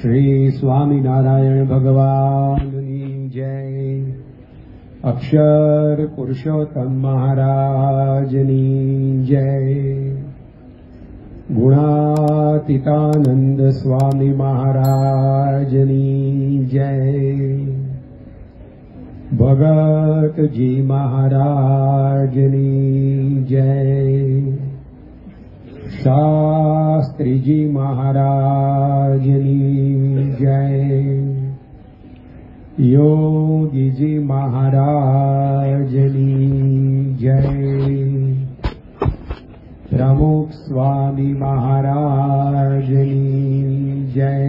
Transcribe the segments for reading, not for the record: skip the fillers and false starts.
श्री स्वामीनारायण भगवाननी जय। अक्षर पुरुषोत्तम महाराजनी जय। गुणातीतानंद स्वामी महाराजनी जय। भगत जी महाराजनी जय। शास्त्री जी महाराजनी जय। योगी जी महाराजनी जय। प्रमुख स्वामी महाराजनी जय।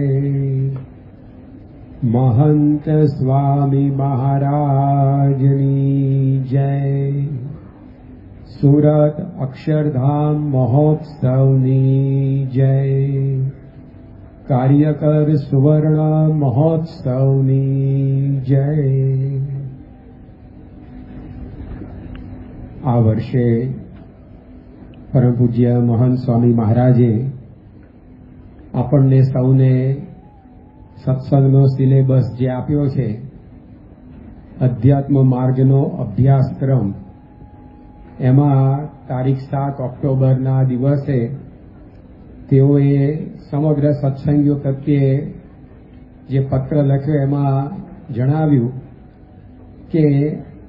महंत स्वामी महाराजनी जय। सूरत अक्षरधाम महोत्सवनी जय। कार्यकर सुवर्ण महोत्सवनी जय। આ વર્ષે પરમ પૂજ્ય મહંત સ્વામી મહારાજે આપણને સૌને સત્સંગનો સિલેબસ જે આપ્યો છે, અધ્યાત્મ માર્ગનો અભ્યાસક્રમ, એમાં તારીખ 7 ઓક્ટોબરના દિવસે તેઓએ સમગ્ર સત્સંગીઓ પ્રત્યે જે પત્ર લખ્યો એમાં જણાવ્યું કે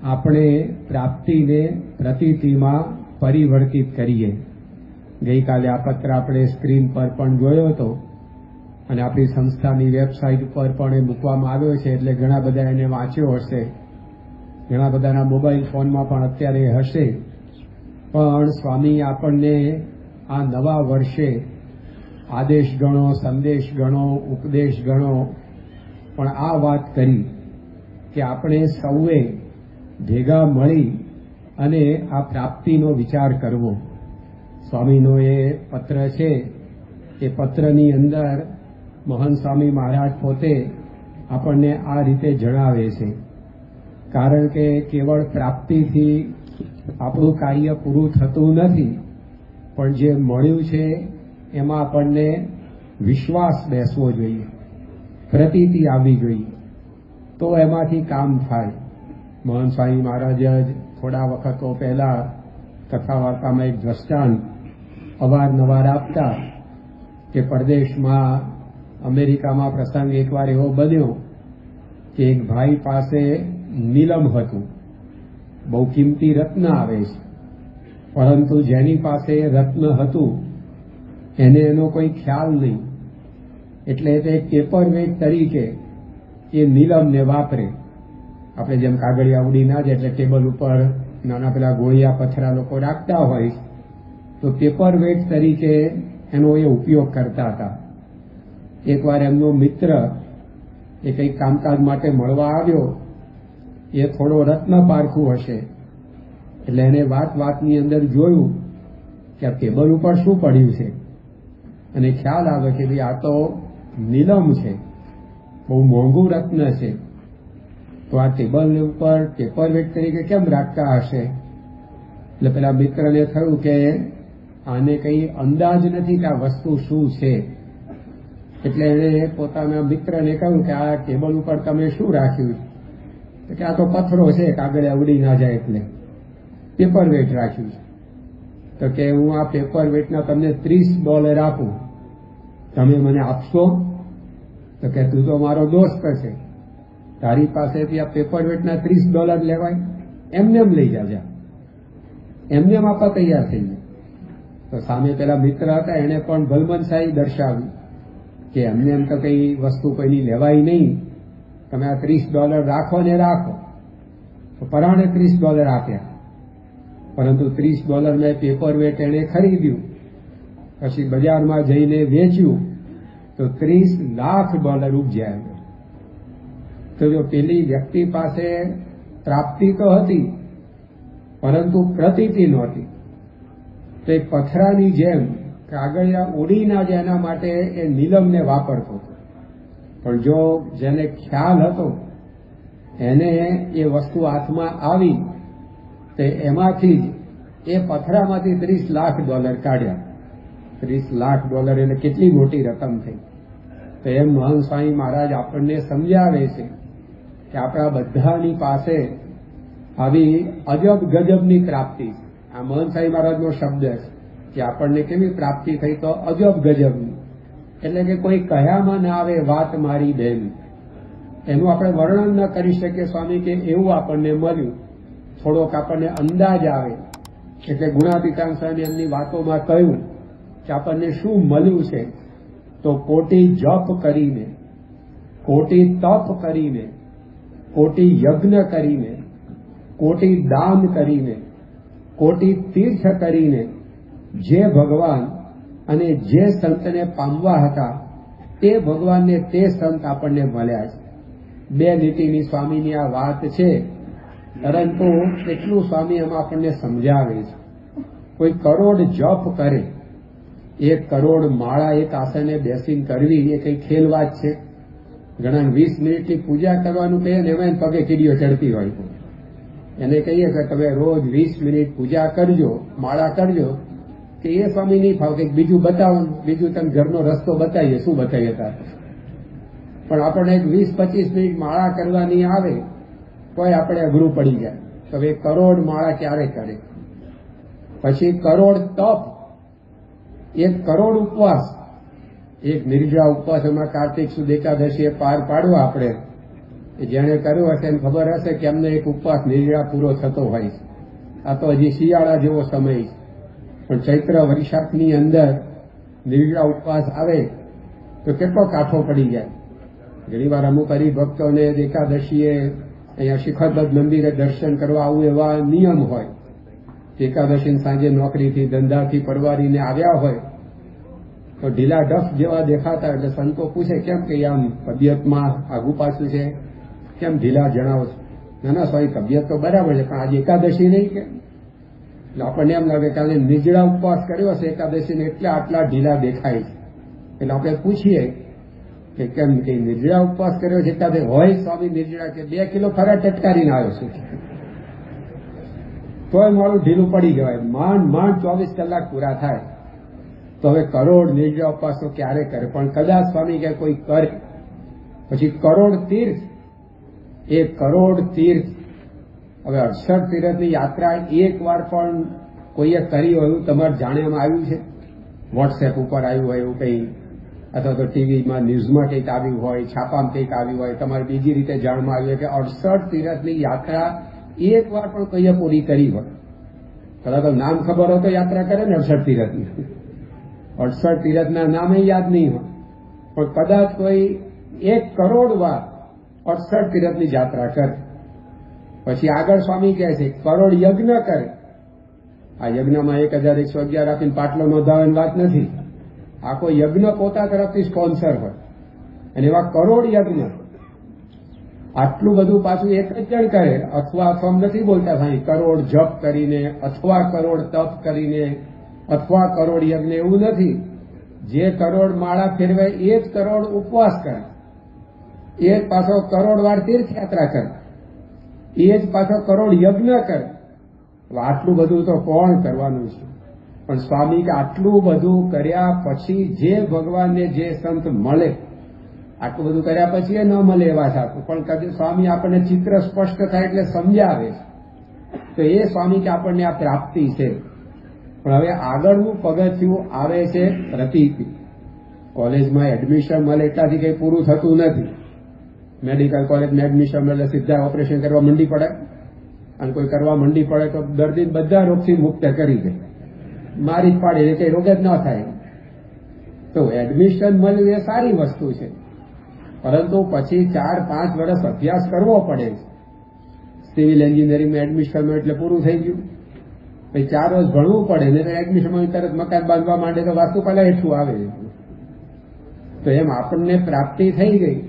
આપણે પ્રાપ્તિને પ્રતીતિમાં પરિવર્તિત કરીએ. ગઈકાલે આ પત્ર આપણે સ્ક્રીન પર પણ જોયો હતો અને આપણી સંસ્થાની વેબસાઇટ પર પણ એ મૂકવામાં આવ્યો છે, એટલે ઘણા બધા એને વાંચ્યો હશે. ઘણા બધાના મોબાઈલ ફોનમાં પણ અત્યારે હશે. પણ સ્વામી આપણને આ નવા વર્ષે આદેશ ગણો, સંદેશ ગણો, ઉપદેશ ગણો, પણ આ વાત કરી કે આપણે સૌએ ભેગા મળી અને આ પ્રાપ્તિનો વિચાર કરવો. સ્વામીનો એ પત્ર છે, એ પત્રની અંદર મહંત સ્વામી મહારાજ પોતે આપણને આ રીતે જણાવે છે. કારણ કે કેવળ પ્રાપ્તિથી આપણું કાર્ય પૂરું થતું નથી, પણ જે મળ્યું છે એમાં આપણને વિશ્વાસ બેસવો જોઈએ, પ્રતીતિ આવવી જોઈએ, તો એમાંથી કામ થાય. મહંત સ્વામી મહારાજ જ થોડા વખતો પહેલા કથા વાર્તામાં એક દ્રષ્ટાંત અવારનવાર આપતા કે પરદેશમાં અમેરિકામાં પ્રસંગ એકવાર એવો બન્યો કે એક ભાઈ પાસે નીલમ હતું, બહુ કિંમતી રત્ન આવે છે, પરંતુ જેની પાસે રત્ન હતું એને એનો કોઈ ખ્યાલ નહીં, એટલે તે પેપર વેટ તરીકે એ નીલમને વાપરે. આપણે જેમ કાગળિયા ઉડી ના જાય એટલે ટેબલ ઉપર નાના પેલા ગોળિયા પથરા લોકો રાખતા હોય, તો પેપર વેટ તરીકે એનો એ ઉપયોગ કરતા હતા. એકવાર એમનો મિત્ર એ કંઈક કામકાજ માટે મળવા આવ્યો, એ થોડો રત્ન પારખું હશે, એટલે એને વાતની અંદર જોયું કે આ ટેબલ ઉપર શું પડ્યું છે, અને ખ્યાલ આવે કે ભાઈ આ તો નીલમ છે, બહુ મોંઘું રત્ન છે, તો આ ટેબલ ઉપર પેપર વેટ તરીકે કેમ રાખતા હશે? એટલે પેલા મિત્રને થયું કે આને કંઈ અંદાજ નથી કે આ વસ્તુ શું છે. એટલે એણે પોતાના મિત્રને કહ્યું કે આ ટેબલ ઉપર તમે શું રાખ્યું? કે આ તો પથ્થરો છે, કાગળિયા ઉડી ના જાય એટલે પેપર વેટ રાખ્યું છે. તો કે હું આ પેપર વેટના તમને $30 આપું, તમે મને આપશો? તો કે તું તો મારો દોસ્ત છે, તારી પાસેથી આ પેપર વેટના $30 લેવાય? એમને એમ લઈ જાજા, એમને એમ આપવા તૈયાર થઈ જાય. તો સામે પેલા મિત્ર હતા એને પણ ભલમનસાઈ દર્શાવી કે એમને એમ તો કઈ વસ્તુ કોઈની લેવાય નહીં, તમે આ $30 રાખો ને રાખો. તો પરાણે $30 આપ્યા, પરંતુ $30 મેં પેપર વેટ એણે ખરીદ્યું, પછી બજારમાં જઈને વેચ્યું તો $30 લાખ ઉપજ્યા. તો જો પેલી વ્યક્તિ પાસે પ્રાપ્તિ તો હતી પરંતુ પ્રતીતિ નહોતી, તો એક પથરાની જેમ કાગળિયા ઉડી ના જાય એના માટે એ નીલમને વાપરતો હતો. પણ જો જેને ખ્યાલ હતો એને એ વસ્તુ હાથમાં આવી તો એમાંથી જ એ પથરામાંથી $30 લાખ કાઢ્યા. $30 લાખ એટલે કેટલી મોટી રકમ થઈ. તો એમ મહંત સ્વામી મહારાજ આપણને સમજાવે છે કે આપણા બધાની પાસે આવી અજબ ગજબની પ્રાપ્તિ છે. આ મહંત સ્વામી મહારાજનો શબ્દ છે કે આપણને કેવી પ્રાપ્તિ થઈ, તો અજબ ગજબની, એટલે કે કોઈ કહ્યામાં ના આવે વાત મારી બેન, એનું આપણે વર્ણન ન કરી શકીએ સ્વામી, કે એવું આપણને મળ્યું. થોડોક આપણને અંદાજ આવે, એટલે ગુણાતીતાન સ્વામી એમની વાતોમાં કહ્યું કે આપણને શું મળ્યું છે, તો કોટી જપ કરીને, કોટી તપ કરીને, કોટી યજ્ઞ કરીને, કોટી દાન કરીને, કોટી તીર્થ કરીને જે ભગવાન અને જે સંતને પામવા હતા તે ભગવાનને તે સંત આપણને મળ્યા છે. બે લીટીની સ્વામીની આ વાત છે, પરંતુ એટલું સ્વામી એમાં આપણને સમજાવે છે. કોઈ કરોડ જપ કરે, 1 કરોડ માળા એક આસને બેસીને કરવી એ કઈ ખેલ વાત છે? ઘણા 20 મિનિટની પૂજા કરવાનું કહીએ ને એમાં પગે કીડીઓ ચડતી હોય, એને કહીએ કે તમે રોજ 20 મિનિટ પૂજા કરજો, માળા કરજો, કે એ સ્વામી નહીં ફાવ, કે બીજું બતાવો, બીજું તમે ઘરનો રસ્તો બતાવીએ, શું બતાવીએ તાર. પણ આપણને 20-25 મિનિટ માળા કરવાની આવે તોય આપણે અઘરું પડી જાય. તો 1 કરોડ માળા ક્યારે કરે? પછી કરોડ તપ, 1 કરોડ ઉપવાસ, એક નિર્જળા ઉપવાસ એમાં કાર્તિક સુદ એકાદશીએ પાર પાડવો આપણે, જેને કર્યો હશે એને ખબર હશે કે એમને એક ઉપવાસ નિર્જળા પૂરો થતો હોય છે. આ તો હજી શિયાળા જેવો સમય છે, પણ ચૈત્ર વૈશાખની અંદર નિર્જળા ઉપવાસ આવે તો કેટલો કાઠો પડી જાય. ઘણી વાર અમુક હરિભક્તોને એકાદશીએ અહીંયા શિખરબદ્ધ મંદિરે દર્શન કરવા આવું એવા નિયમ હોય. એકાદશી સાંજે નોકરીથી ધંધાથી પરવારીને આવ્યા હોય તો ઢીલા ડફ જેવા દેખાતા, એટલે સંતો પૂછે કેમ કે આમ તબિયતમાં આગુ પાછું છે, કેમ ઢીલા જણાવો છો? ના ના સ્વામી, તબિયત તો બરાબર છે, પણ આજે એકાદશી નહીં કે? એટલે આપણને એમ લાગે કે આજે નિર્જળા ઉપવાસ કર્યો હશે એકાદશીને, એટલે આટલા ઢીલા દેખાય છે. એટલે આપણે પૂછીએ કે કેમ, કે નિર્જળા ઉપવાસ કર્યો છે એકાદશી હોય સ્વામી નિર્જળા, કે 2 કિલો ફરાળ ટટકારીને આવ્યો છું, તોય મારું ઢીલું પડી જવાય. માંડ 24 કલાક પૂરા થાય. તો હવે કરોડ નિર્જળા ઉપવાસ તો ક્યારે કરે? પણ કદાચ સ્વામી કે કોઈ કરે. પછી કરોડ તીર્થ, 1 કરોડ તીર્થ. હવે 68 તીર્થની યાત્રા એક વાર પણ કોઈએ કરી હોય એવું તમારે જાણવામાં આવ્યું છે? વોટ્સએપ ઉપર આવ્યું હોય એવું કંઈ, અથવા તો ટીવીમાં ન્યૂઝમાં કંઈક આવ્યું હોય, છાપામાં કંઈક આવ્યું હોય, તમારે બીજી રીતે જાણમાં આવ્યું હોય કે 68 તીર્થની યાત્રા એક વાર પણ કોઈએ પૂરી કરી હોય? કદાચ નામ ખબર હોય તો યાત્રા કરે ને 68 તીર્થની. 68 તીર્થના નામે યાદ નહીં હોય, પણ કદાચ કોઈ 1 કરોડ વાર 68 તીર્થની યાત્રા કરે. પછી આગળ સ્વામી કહે છે કરોડ યજ્ઞ કરે. આ યજ્ઞમાં 1111 આપીને પાટલો નોંધાવવાની વાત નથી. આખો યજ્ઞ પોતા તરફથી સ્પોન્સર હોય, અને એવા કરોડ યજ્ઞ. આટલું બધું પાછું એક જ જણ કરે, અથવા નથી બોલતા ભાઈ, કરોડ જપ કરીને, અથવા કરોડ તપ કરીને, અથવા કરોડ યજ્ઞ, એવું નથી. જે કરોડ માળા ફેરવે એ જ કરોડ ઉપવાસ કરે, એ જ પાછો કરોડ વાર તીર્થયાત્રા કરે, એ જ પાછો કરોડ યજ્ઞ કરે. આટલું બધું તો કોણ કરવાનું છે? પણ સ્વામી કે આટલું બધું કર્યા પછી જે ભગવાનને જે સંત મળે, આટલું બધું કર્યા પછી એ ન મળે એવા સાચું, પણ કદી સ્વામી આપણને ચિત્ર સ્પષ્ટ થાય એટલે સમજાવે છે. તો એ સ્વામી કે આપણને આ પ્રાપ્તિ છે. પણ હવે આગળનું પગથિયું આવે છે પ્રતીતિ. કોલેજમાં એડમિશન મળે એટલાથી કંઈ પૂરું થતું નથી. મેડિકલ કોલેજમાં એડમિશન મળે સીધા ઓપરેશન કરવા મંડી પડે, અને કોઈ કરવા મંડી પડે તો દર્દી બધા રોગથી મુક્ત કરી દે, મારી જ પાડે, એટલે કંઈ રોગ જ ન થાય. તો એડમિશન મળ્યું એ સારી વસ્તુ છે, પરંતુ પછી 4-5 વર્ષ અભ્યાસ કરવો પડે છે. સિવિલ એન્જિનિયરિંગમાં એડમિશન મળ્યું એટલે પૂરું થઈ ગયું? પછી 4 વર્ષ ભણવું પડે ને એડમિશન મળ્યું તરત મકાન બાંધવા માંડે તો વાસ્તુપાલા હેઠું આવે. તો એમ આપણને પ્રાપ્તિ થઈ ગઈ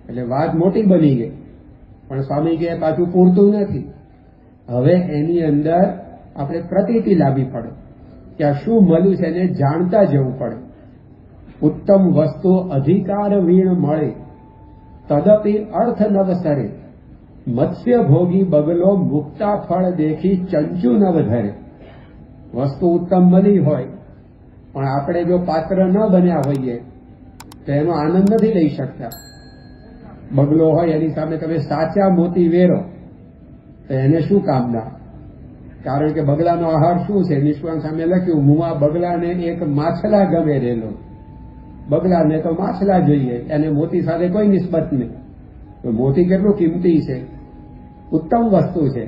એટલે વાત મોટી બની ગઈ. પણ સ્વામી કે પાછું પૂરતું નથી. હવે એની અંદર આપણે પ્રતીતિ લાવવી પડે કે આ શું મળ્યું છે એને જાણતા જવું પડે. ઉત્તમ વસ્તુ અધિકાર વીણ મળે, તદપી અર્થ નવસરે, મત્સ્ય ભોગી બગલો મુક્તા ફળ દેખી ચંચુ નવ ધરે. વસ્તુ ઉત્તમ મળી હોય પણ આપણે જો પાત્ર ન બન્યા હોઈએ તો એનો આનંદ નથી લઈ શકતા. બગલો હોય એની સામે તમે સાચા મોતી વેરો તો એને શું કામના? કારણ કે બગલાનો આહાર શું છે? નિષ્કામ સામે લખ્યું, મુવા બગલાને એક માછલા ગમે રેલો. બગલાને તો માછલા જોઈએ, એને મોતી સાથે કોઈ નિસ્બત નહીં. તો મોતી કેટલું કિંમતી છે, ઉત્તમ વસ્તુ છે,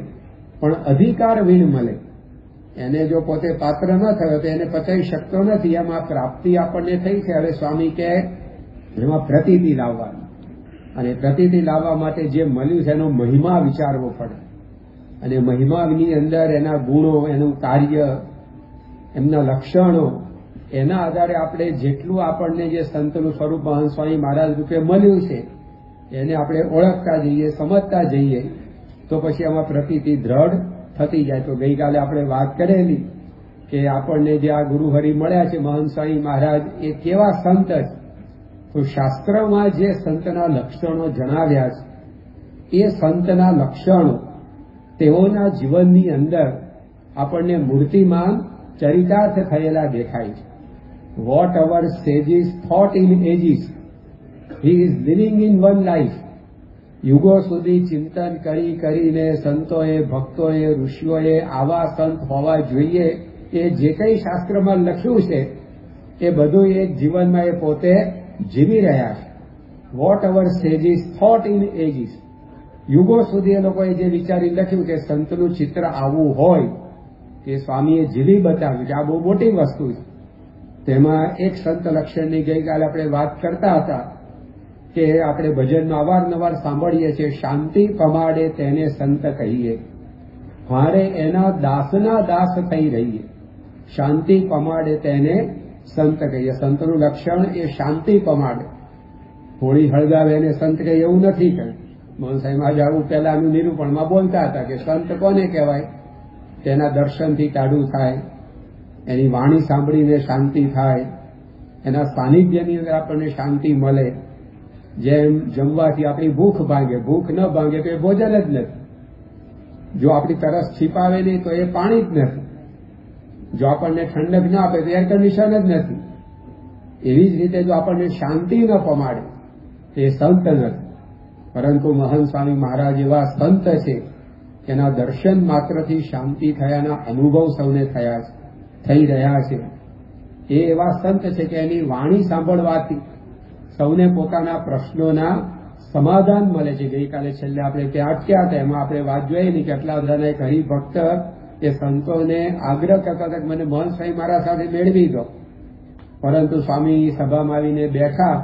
પણ અધિકાર વીણ મળે. એને જો પોતે પાત્ર ન થયો તો એને પચાવી શકતો નથી. એમાં પ્રાપ્તિ આપણને થઈ છે. હવે સ્વામી કહે એમાં પ્રતીતિ લાવવાની, અને પ્રતીતિ લાવવા માટે જે મળ્યું છે એનો મહિમા વિચારવો પડે. અને મહિમાની અંદર એના ગુણો, એનું કાર્ય, એમના લક્ષણો, એના આધારે આપણે જેટલું આપણને જે સંતનું સ્વરૂપ મહંત સ્વામી મહારાજ રૂપે મળ્યું છે એને આપણે ઓળખતા જઈએ, સમજતા જઈએ, તો પછી આમાં પ્રતીતિ દ્રઢ થતી જાય. તો ગઈકાલે આપણે વાત કરેલી કે આપણને જે આ ગુરુહરિ મળ્યા છે મહંત સ્વામી મહારાજ, એ કેવા સંત છે. તો શાસ્ત્રમાં જે સંતના લક્ષણો જણાવ્યા છે એ સંતના લક્ષણો તેઓના જીવનની અંદર આપણને મૂર્તિમાન ચરિતાર્થ થયેલા દેખાય છે. What our sages thought in ages, he is living in one life. યુગો સુધી ચિંતન કરી કરીને સંતોએ, ભક્તોએ, ઋષિઓએ આવા સંત હોવા જોઈએ એ જે કંઈ શાસ્ત્રમાં લખ્યું છે એ બધું એક જીવનમાં એ પોતે જીવી રહ્યા છે. What our sages thought in ages, યુગો સુધી એ લોકોએ જે વિચારી લખ્યું કે સંતનું ચિત્ર આવું હોય, કે સ્વામીએ જીવી બતાવ્યું કે આ બહુ મોટી વસ્તુ છે. તેમાં એક સંત લક્ષણની ગઈકાલે આપણે વાત કરતા હતા કે આપણે ભજનમાં અવારનવાર સાંભળીએ છીએ, શાંતિ પમાડે તેને સંત કહીએ, હારે એના દાસના દાસ થઈ રહીએ. શાંતિ પમાડે તેને સંત કહીએ. સંતનું લક્ષણ એ શાંતિ પમાડે. હોળી હળગાવે એને સંત કહે એવું નથી કહ્યું. મોહન સાહેબ આજે આવું પહેલાનું નિરૂપણમાં બોલતા હતા કે સંત કોને કહેવાય? તેના દર્શનથી કાઢું થાય, એની વાણી સાંભળીને શાંતિ થાય, એના સાનિધ્યની અંદર આપણને શાંતિ મળે. જેમ જમવાથી આપણી ભૂખ ભાંગે, ભૂખ ન ભાંગે તો એ ભોજન જ નથી. જો આપણી તરસ છીપાવે નહીં તો એ પાણી જ નથી. જો આપણને ઠંડક ના આપે તો એર કન્ડિશન જ નથી. એવી જ રીતે જો આપણને શાંતિ ન પમાડે એ સંત નથી. પરંતુ મહંત સ્વામી મહારાજ એવા સંત છે, એના દર્શન માત્રથી શાંતિ થયાના અનુભવ સૌને થઈ રહ્યા છે. એ એવા સંત છે કે એની વાણી સાંભળવાથી સૌને પોતાના પ્રશ્નોના સમાધાન મળે છે. ગઈકાલે છેલ્લે આપણે ત્યાં અટક્યા હતા, એમાં આપણે વાત જોયેલી કે આટલા બધાના એક હરિભક્ત એ સંતોને આગ્રહ કરતા હતા કે મને મહંત સ્વામી મારા સાથે મેળવી દો. પરંતુ સ્વામી સભામાં આવીને બેઠા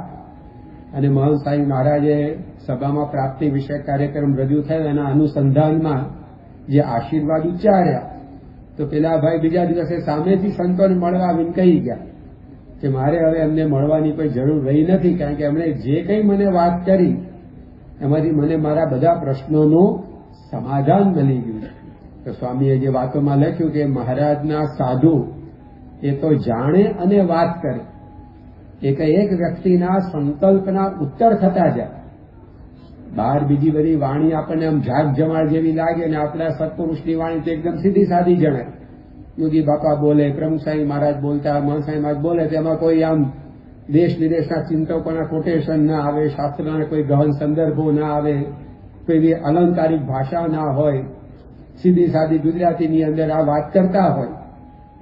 અને મહંત સ્વામી મહારાજે સભામાં પ્રાપ્તિ વિશે કાર્યક્રમ રજૂ થયો, એના અનુસંધાનમાં જે આશીર્વાદ ઉચ્ચાર્યા, તો પેલા ભાઈ બીજા દિવસે સામેથી સંતોને મળવા આવીને કહી ગયા કે મારે હવે એમને મળવાની કોઈ જરૂર રહી નથી, કારણ કે એમણે જે કંઈ મને વાત કરી એમાંથી મને મારા બધા પ્રશ્નોનું સમાધાન મળી ગયું. તો સ્વામીએ જે વાતોમાં લખ્યું કે મહારાજના સાધુ એ તો જાણે અને વાત કરે, એક વ્યક્તિના સંકલ્પના ઉત્તર થતા જાય. બહાર બીજી બધી વાણી આપણને આમ ઝાક જમાડ જેવી લાગે, અને આપણા સત્પુરુષની વાણી તો એકદમ સીધી સાદી જણાય. યોગી બાપા બોલે, પ્રમુખ સાહેબ મહારાજ બોલતા, મહંત સાહેબ મહારાજ બોલે, તેમાં કોઈ આમ દેશ વિદેશના ચિંતકોના કોટેશન ના આવે, શાસ્ત્રના કોઈ ગહન સંદર્ભો ના આવે, કોઈ એવી અલંકારિક ભાષા ના હોય, સીધી સાદી ગુજરાતીની અંદર આ વાત કરતા હોય.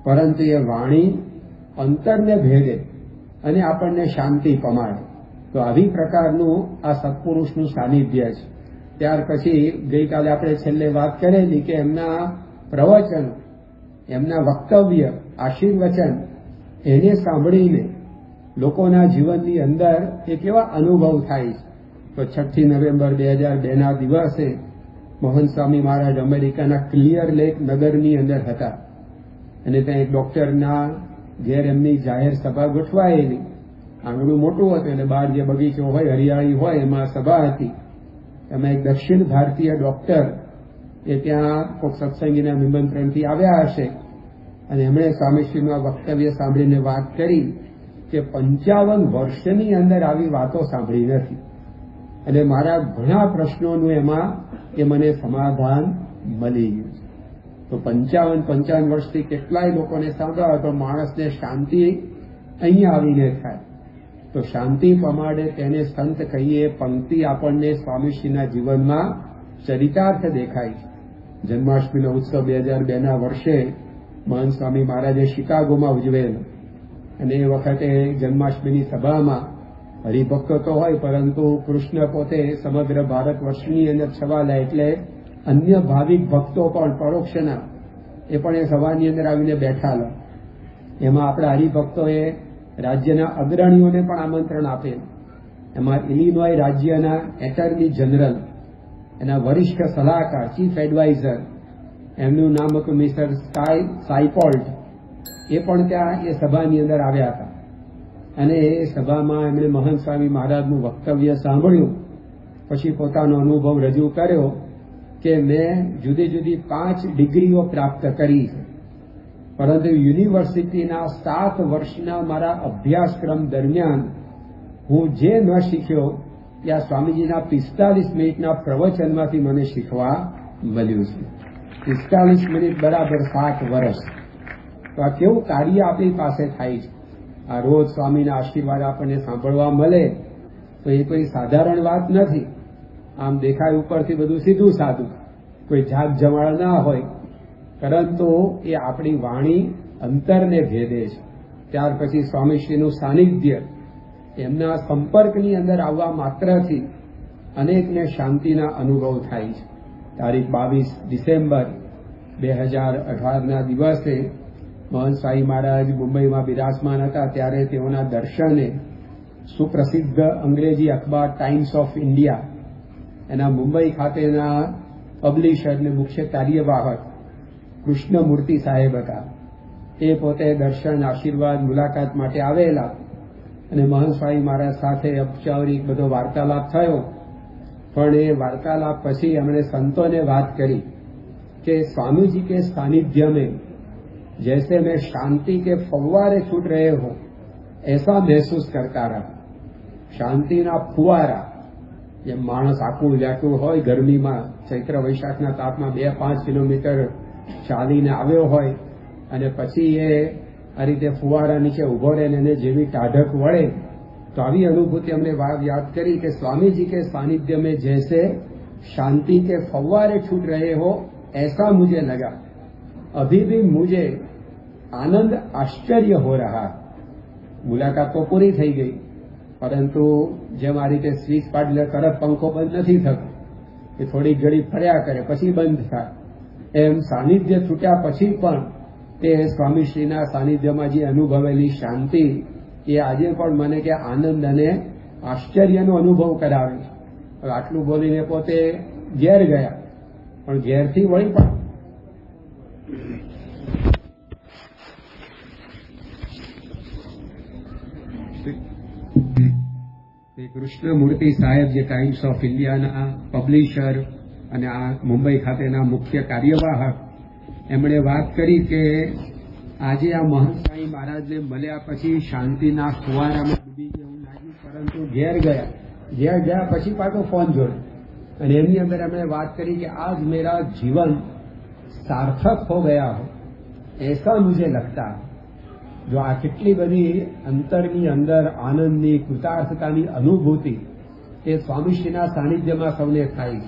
પરંતુ એ વાણી અંતરને ભેદે અને આપણને શાંતિ પમાડે. તો આવી પ્રકારનું આ સત્પુરુષનું સાનિધ્ય છે. ત્યાર પછી ગઈકાલે આપણે છેલ્લે વાત કરેલી કે એમના પ્રવચન, એમના વક્તવ્ય, આશીર્વચન એને સાંભળીને લોકોના જીવનની અંદર એ કેવા અનુભવ થાય છે. તો 6 નવેમ્બર 2002ના દિવસે મોહન સ્વામી મહારાજ અમેરિકાના ક્લિયર લેક નગરની અંદર હતા, અને ત્યાં એક ડોક્ટરના ઘેર એમની જાહેર સભા ગોઠવાયેલી. આંગણું મોટું હતું એટલે બહાર જે બગીચો હોય, હરિયાળી હોય, એમાં સભા હતી. એમાં એક દક્ષિણ ભારતીય ડોક્ટર એ ત્યાં કોઈક સત્સંગીના નિમંત્રણથી આવ્યા હશે, અને એમણે સ્વામીશ્રીનું આ વક્તવ્ય સાંભળીને વાત કરી કે 55 વર્ષની અંદર આવી વાતો સાંભળી નથી, અને મારા ઘણા પ્રશ્નોનું એમાં એ મને સમાધાન મળી ગયું. તો 55 વર્ષથી કેટલાય લોકોને સાંભળવા તો માણસને શાંતિ અહીંયા આવીને થાય. તો શાંતિ પમાડે તેને સંત કહીએ પંક્તિ આપણને સ્વામીશ્રીના જીવનમાં ચરિતાર્થ દેખાય છે. જન્માષ્ટમીનો ઉત્સવ 2002ના વર્ષે મહંત સ્વામી મહારાજે શિકાગોમાં ઉજવેલો અને એ વખતે જન્માષ્ટમીની સભામાં હરિભક્તો તો હોય પરંતુ કૃષ્ણ પોતે સમગ્ર ભારત વર્ષની અંદર છવાલા એટલે અન્ય ભાવિક ભક્તો પણ પરોક્ષના એ પણ એ સભાની અંદર આવીને બેઠાલા. એમાં આપણા હરિભક્તોએ રાજ્યના અગ્રણીઓને પણ આમંત્રણ આપેલું. એમાં ઇલિનોય રાજ્યના એટર્ની જનરલ, એના વરિષ્ઠ સલાહકાર, ચીફ એડવાઇઝર, એમનું નામ હતું મિસ્ટર સાયપોલ્ટ, એ પણ ત્યાં એ સભાની અંદર આવ્યા હતા. અને એ સભામાં એમણે મહંત સ્વામી મહારાજનું વક્તવ્ય સાંભળ્યું. પછી પોતાનો અનુભવ રજૂ કર્યો કે મેં જુદી જુદી 5 ડિગ્રીઓ પ્રાપ્ત કરી છે, પરંતુ યુનિવર્સિટીના 7 વર્ષના મારા અભ્યાસક્રમ દરમિયાન હું જે ન શીખ્યો એ આ સ્વામીજીના 45 મિનિટના પ્રવચનમાંથી મને શીખવા મળ્યું છે. 45 મિનિટ બરાબર 7 વર્ષ. તો આ કેવું કાર્ય આપણી પાસે થાય છે. આ રોજ સ્વામીના આશીર્વાદ આપણને સાંભળવા મળે તો એ કોઈ સાધારણ વાત નથી. આમ દેખાય ઉપરથી બધું સીધું સાધું, કોઈ જાગ જમાળ ના હોય, પરંતુ એ આપણી વાણી અંતરને ભેદે છે. ત્યાર પછી સ્વામીશ્રીનું સાનિધ્ય, એમના સંપર્કની અંદર આવવા માત્રથી અનેકને શાંતિના અનુભવ થાય છે. તારીખ 22 ડિસેમ્બર 2018ના દિવસે મહંત સ્વામી મહારાજ મુંબઈમાં બિરાજમાન હતા. ત્યારે તેઓના દર્શને સુપ્રસિદ્ધ અંગ્રેજી અખબાર ટાઈમ્સ ઓફ ઇન્ડિયા, એના મુંબઈ ખાતેના પબ્લિશર ને મુખ્ય કાર્યવાહક કૃષ્ણમૂર્તિ સાહેબ હતા. એ પોતે દર્શન, આશીર્વાદ, મુલાકાત માટે આવેલા અને મહંત સ્વામી મહારાજ સાથે ઔપચારિક બધો વાર્તાલાપ થયો. પણ એ વાર્તાલાપ પછી એમણે સંતોને વાત કરી કે स्वामी के सानिध्य में जैसे मैं शांति के फव्वारे छूट रहे हो ऐसा महसूस करता रहा. શાંતિના ફુવારા, જેમ માણસ આખું વ્યાકુળ હોય ગરમીમાં, ચૈત્ર વૈશાખના તાપમાં 2-5 કિલોમીટર ચાલીને આવ્યો હોય અને પછી એ આ રીતે ફુવારા નીચે ઉભો રહે એને જેવી ટાઢક વળે, તો આવી અનુભૂતિ અમને યાદ કરી કે સ્વામીજી કે सानिध्य में जैसे शांति के फव्वारे छूट रहे हो ऐसा मुझे लगा. अभी भी मुझे आनंद आश्चर्य हो रहा. मुलाकात तो पूरी થઈ ગઈ, પરંતુ જેમ આ રીતે સ્વિચ પાડી તરત પંખો બંધ નથી થતો, એ થોડી ઘડી ફર્યા કરે પછી બંધ થાય, એમ સાનિધ્ય છૂટ્યા પછી પણ તે સ્વામીશ્રીના સાનિધ્યમાં જે અનુભવેલી શાંતિ એ આજે પણ મને કે આનંદ અને આશ્ચર્યનો અનુભવ કરાવે છે. આટલું બોલીને પોતે ઘેર ગયા, પણ ઘેરથી વળી પણ કૃષ્ણમૂર્તિ સાહેબ, જે ટાઈમ્સ ઓફ ઇન્ડિયાના પબ્લિશર અને આ મુંબઈ ખાતેના મુખ્ય કાર્યવાહક, એમણે વાત કરી કે આજે આ મહંત સ્વામી મહારાજને મળ્યા પછી શાંતિના ફુવારામાં ડૂબી જેવું લાગ્યું, પરંતુ ઘેર ગયા પછી પાછો ફોન જોડ્યો અને એમની અંદર એમણે વાત કરી કે આજ મેરા જીવન સાર્થક હો ગયા હો એસા મુझे लगता. જો આ કેટલી બધી અંતરની અંદર આનંદની, કૃતાર્થતાની અનુભૂતિ એ સ્વામીશ્રીના સાનિધ્યમાં સૌને થાય.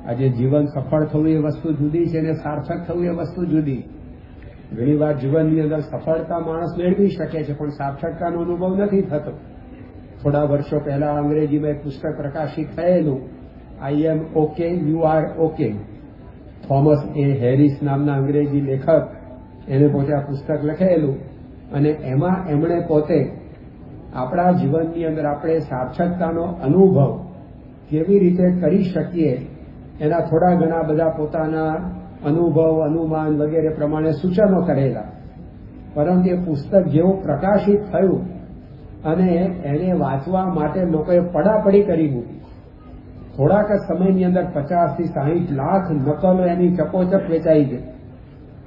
આજે જીવન સફળ થવું એ વસ્તુ જુદી છે અને સાર્થક થવું એ વસ્તુ જુદી. ઘણી વાર જીવનની અંદર સફળતા માણસ મેળવી શકે છે પણ સાર્થકતાનો અનુભવ નથી થતો. થોડા વર્ષો પહેલા અંગ્રેજીમાં એક પુસ્તક પ્રકાશિત થયેલું, I am okay, you are okay. Thomas A Harris નામના અંગ્રેજી લેખક, એને પોતે આ પુસ્તક લખેલું અને એમાં એમણે પોતે આપણા જીવનની અંદર આપણે સાર્થકતાનો અનુભવ કેવી રીતે કરી શકીએ એના થોડા ઘણા બધા પોતાના અનુભવ, અનુમાન વગેરે પ્રમાણે સૂચનો કરેલા. પરંતુ એ પુસ્તક જેવું પ્રકાશિત થયું અને એને વાંચવા માટે લોકોએ પડાપડી કરી મૂકી. થોડાક જ સમયની અંદર 50 થી 60 લાખ નકલો એની ચપોચપ વેચાઈ ગઈ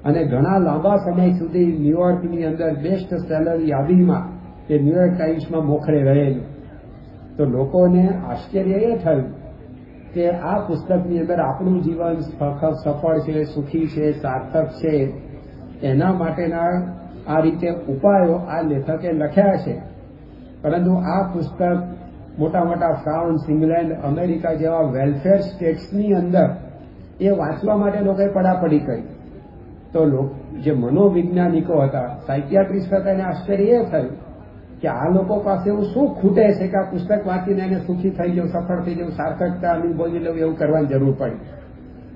અને ઘણા લાંબા સમય સુધી ન્યુયોર્કની અંદર બેસ્ટ સેલર યાદીમાં કે ન્યુયોર્ક ટાઈમ્સમાં મોખરે રહેલું. તો લોકોને આશ્ચર્ય એ થયું કે આ પુસ્તકની અંદર આપણું જીવન સફળ છે, સુખી છે, સાર્થક છે, એના માટેના આ રીતે ઉપાયો આ લેખકે લખ્યા છે પરંતુ આ પુસ્તક મોટા મોટા ફ્રાન્સ, ઇંગ્લેન્ડ, અમેરિકા જેવા વેલફેર સ્ટેટ્સની અંદર એ વાંચવા માટે લોકોએ પડાપડી કરી. તો જે મનોવૈજ્ઞાનિકો હતા, સાયકિયાટ્રિસ્ટ હતા, એને આશ્ચર્ય એ થયું કે આ લોકો પાસે એવું શું ખૂટે છે કે આ પુસ્તક વાંચીને એને સુખી થઈ જવું, સફળ થઈ જવું, સાર્થકતા અનુભવી લેવું, એવું કરવાની જરૂર પડી.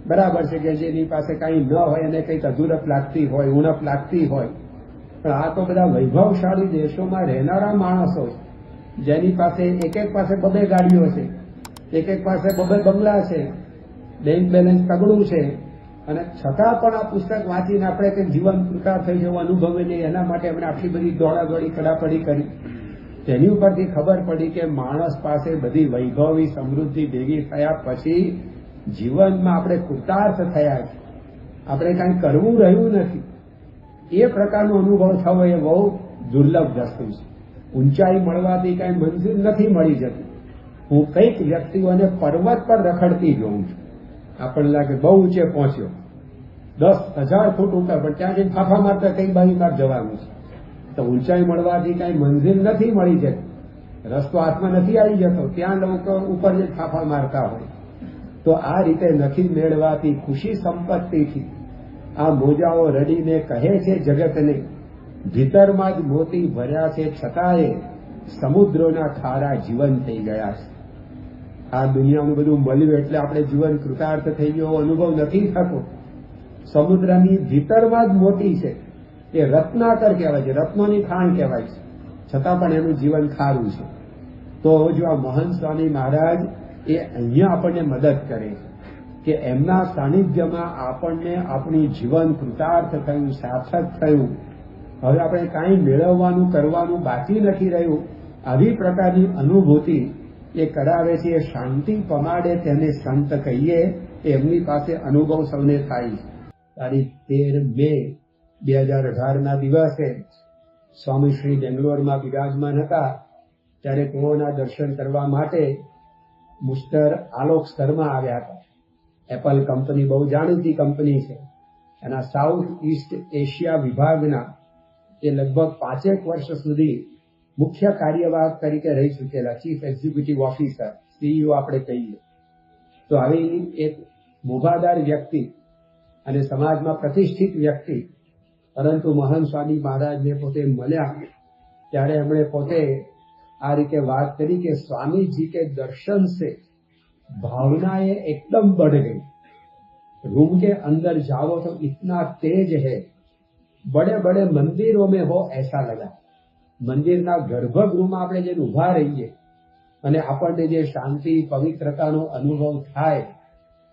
બરાબર છે કે જેની પાસે કાંઈ ન હોય અને કંઈક અધૂરપ લાગતી હોય, ઉણપ લાગતી હોય, પણ આ તો બધા વૈભવશાળી દેશોમાં રહેનારા માણસો છે, જેની પાસે એક પાસે બબે ગાડીઓ છે, એક પાસે બબે બંગલા છે, બેંક બેલેન્સ તગડું છે, અને છતાં પણ આ પુસ્તક વાંચીને આપણે કંઈક જીવન કૃતા થઈ જવું અનુભવે નહીં, એના માટે આપણે આટલી બધી દોડાદોડી કડાપડી કરી. તેની ઉપરથી ખબર પડી કે માણસ પાસે બધી વૈભવી સમૃદ્ધિ ભેગી થયા પછી જીવનમાં આપણે કૃતાર્થ થયા છે, આપણે કાંઈ કરવું રહ્યું નથી. એ પ્રકારનો અનુભવ થવો એ બહુ દુર્લભ વસ્તુ છે. ઊંચાઈ મળવાથી કાંઈ મંજિલ નથી મળી જતી. હું કંઈક વ્યક્તિઓને પર્વત પર રખડતી જોઉં છું. આપણને લાગે બહુ ઊંચે પહોંચ્યો, 10,000 ફૂટ ઉપર, પણ ત્યાં જઈને ફાફા મારતા કઈ બાજુ માર જવાનું છે. તો ઊંચાઈ મળવાથી કાંઈ મંજિલ નથી મળી જતી, રસ્તો હાથમાં નથી આવી જતો, ત્યાં લોકો ઉપર જઈને ફાફા મારતા હોય. તો આ રીતે નથી મેળવાતી ખુશી સંપત્તિથી આ મોજાઓ રડીને કહે છે જગતને, ભીતરમાં જ મોતી ભર્યા છે છતાંય સમુદ્રોના ખારા જીવન થઈ ગયા છે. આ દુનિયાનું બધું મળ્યું એટલે આપણે જીવન કૃતાર્થ થઈ ગયો અનુભવ નથી થતો. સમુદ્રની ભીતરમાં જ મોટી છે, એ રત્નાકર કહેવાય છે, રત્નોની ખાણ કહેવાય છે, છતાં પણ એનું જીવન ખારું છે. તો જો આ મહંત સ્વામી મહારાજ એ અહીંયા આપણને મદદ કરે છે કે એમના સાનિધ્યમાં આપણને આપણી જીવન કૃતાર્થ થયું, સાર્થક થયું, હવે આપણે કાંઈ મેળવવાનું કરવાનું બાકી નથી રહ્યું, આવી પ્રકારની અનુભૂતિ એ કરાવે છે. એ શાંતિ પમાડે તેને સંત કહીએ, એમની પાસે અનુભવ સૌને થાય. તારીખ 13 મે 2018ના દિવસે સ્વામી શ્રી બેંગ્લોરમાં બિરાજમાન હતા, ત્યારે તેઓના દર્શન કરવા માટે મિસ્ટર આલોક શર્મા આવ્યા હતા. એપલ કંપની બહુ જાણીતી કંપની છે, એના સાઉથ ઈસ્ટ એશિયા વિભાગના એ લગભગ 5 વર્ષ સુધી મુખ્ય કાર્યવાહક તરીકે રહી ચૂકેલા, ચીફ એક્ઝિક્યુટિવ ઓફિસર, CEO આપણે કહીએ. તો આવી એક મોભાદાર વ્યક્તિ અને સમાજમાં પ્રતિષ્ઠિત વ્યક્તિ, પરંતુ મહંત સ્વામી મહારાજને પોતે મળ્યા ત્યારે એમણે પોતે આ રીતે વાત કરી કે स्वामी के दर्शन से भावनाएं एकदम बढ़ गई, रूम के अंदर जाओ तो इतना तेज है, बड़े बड़े मंदिरों में हो ऐसा लगा. મંદિરના ગર્ભગૃહમાં આપણે જે ઉભા રહીએ અને આપણને જે શાંતિ પવિત્રતાનો અનુભવ થાય,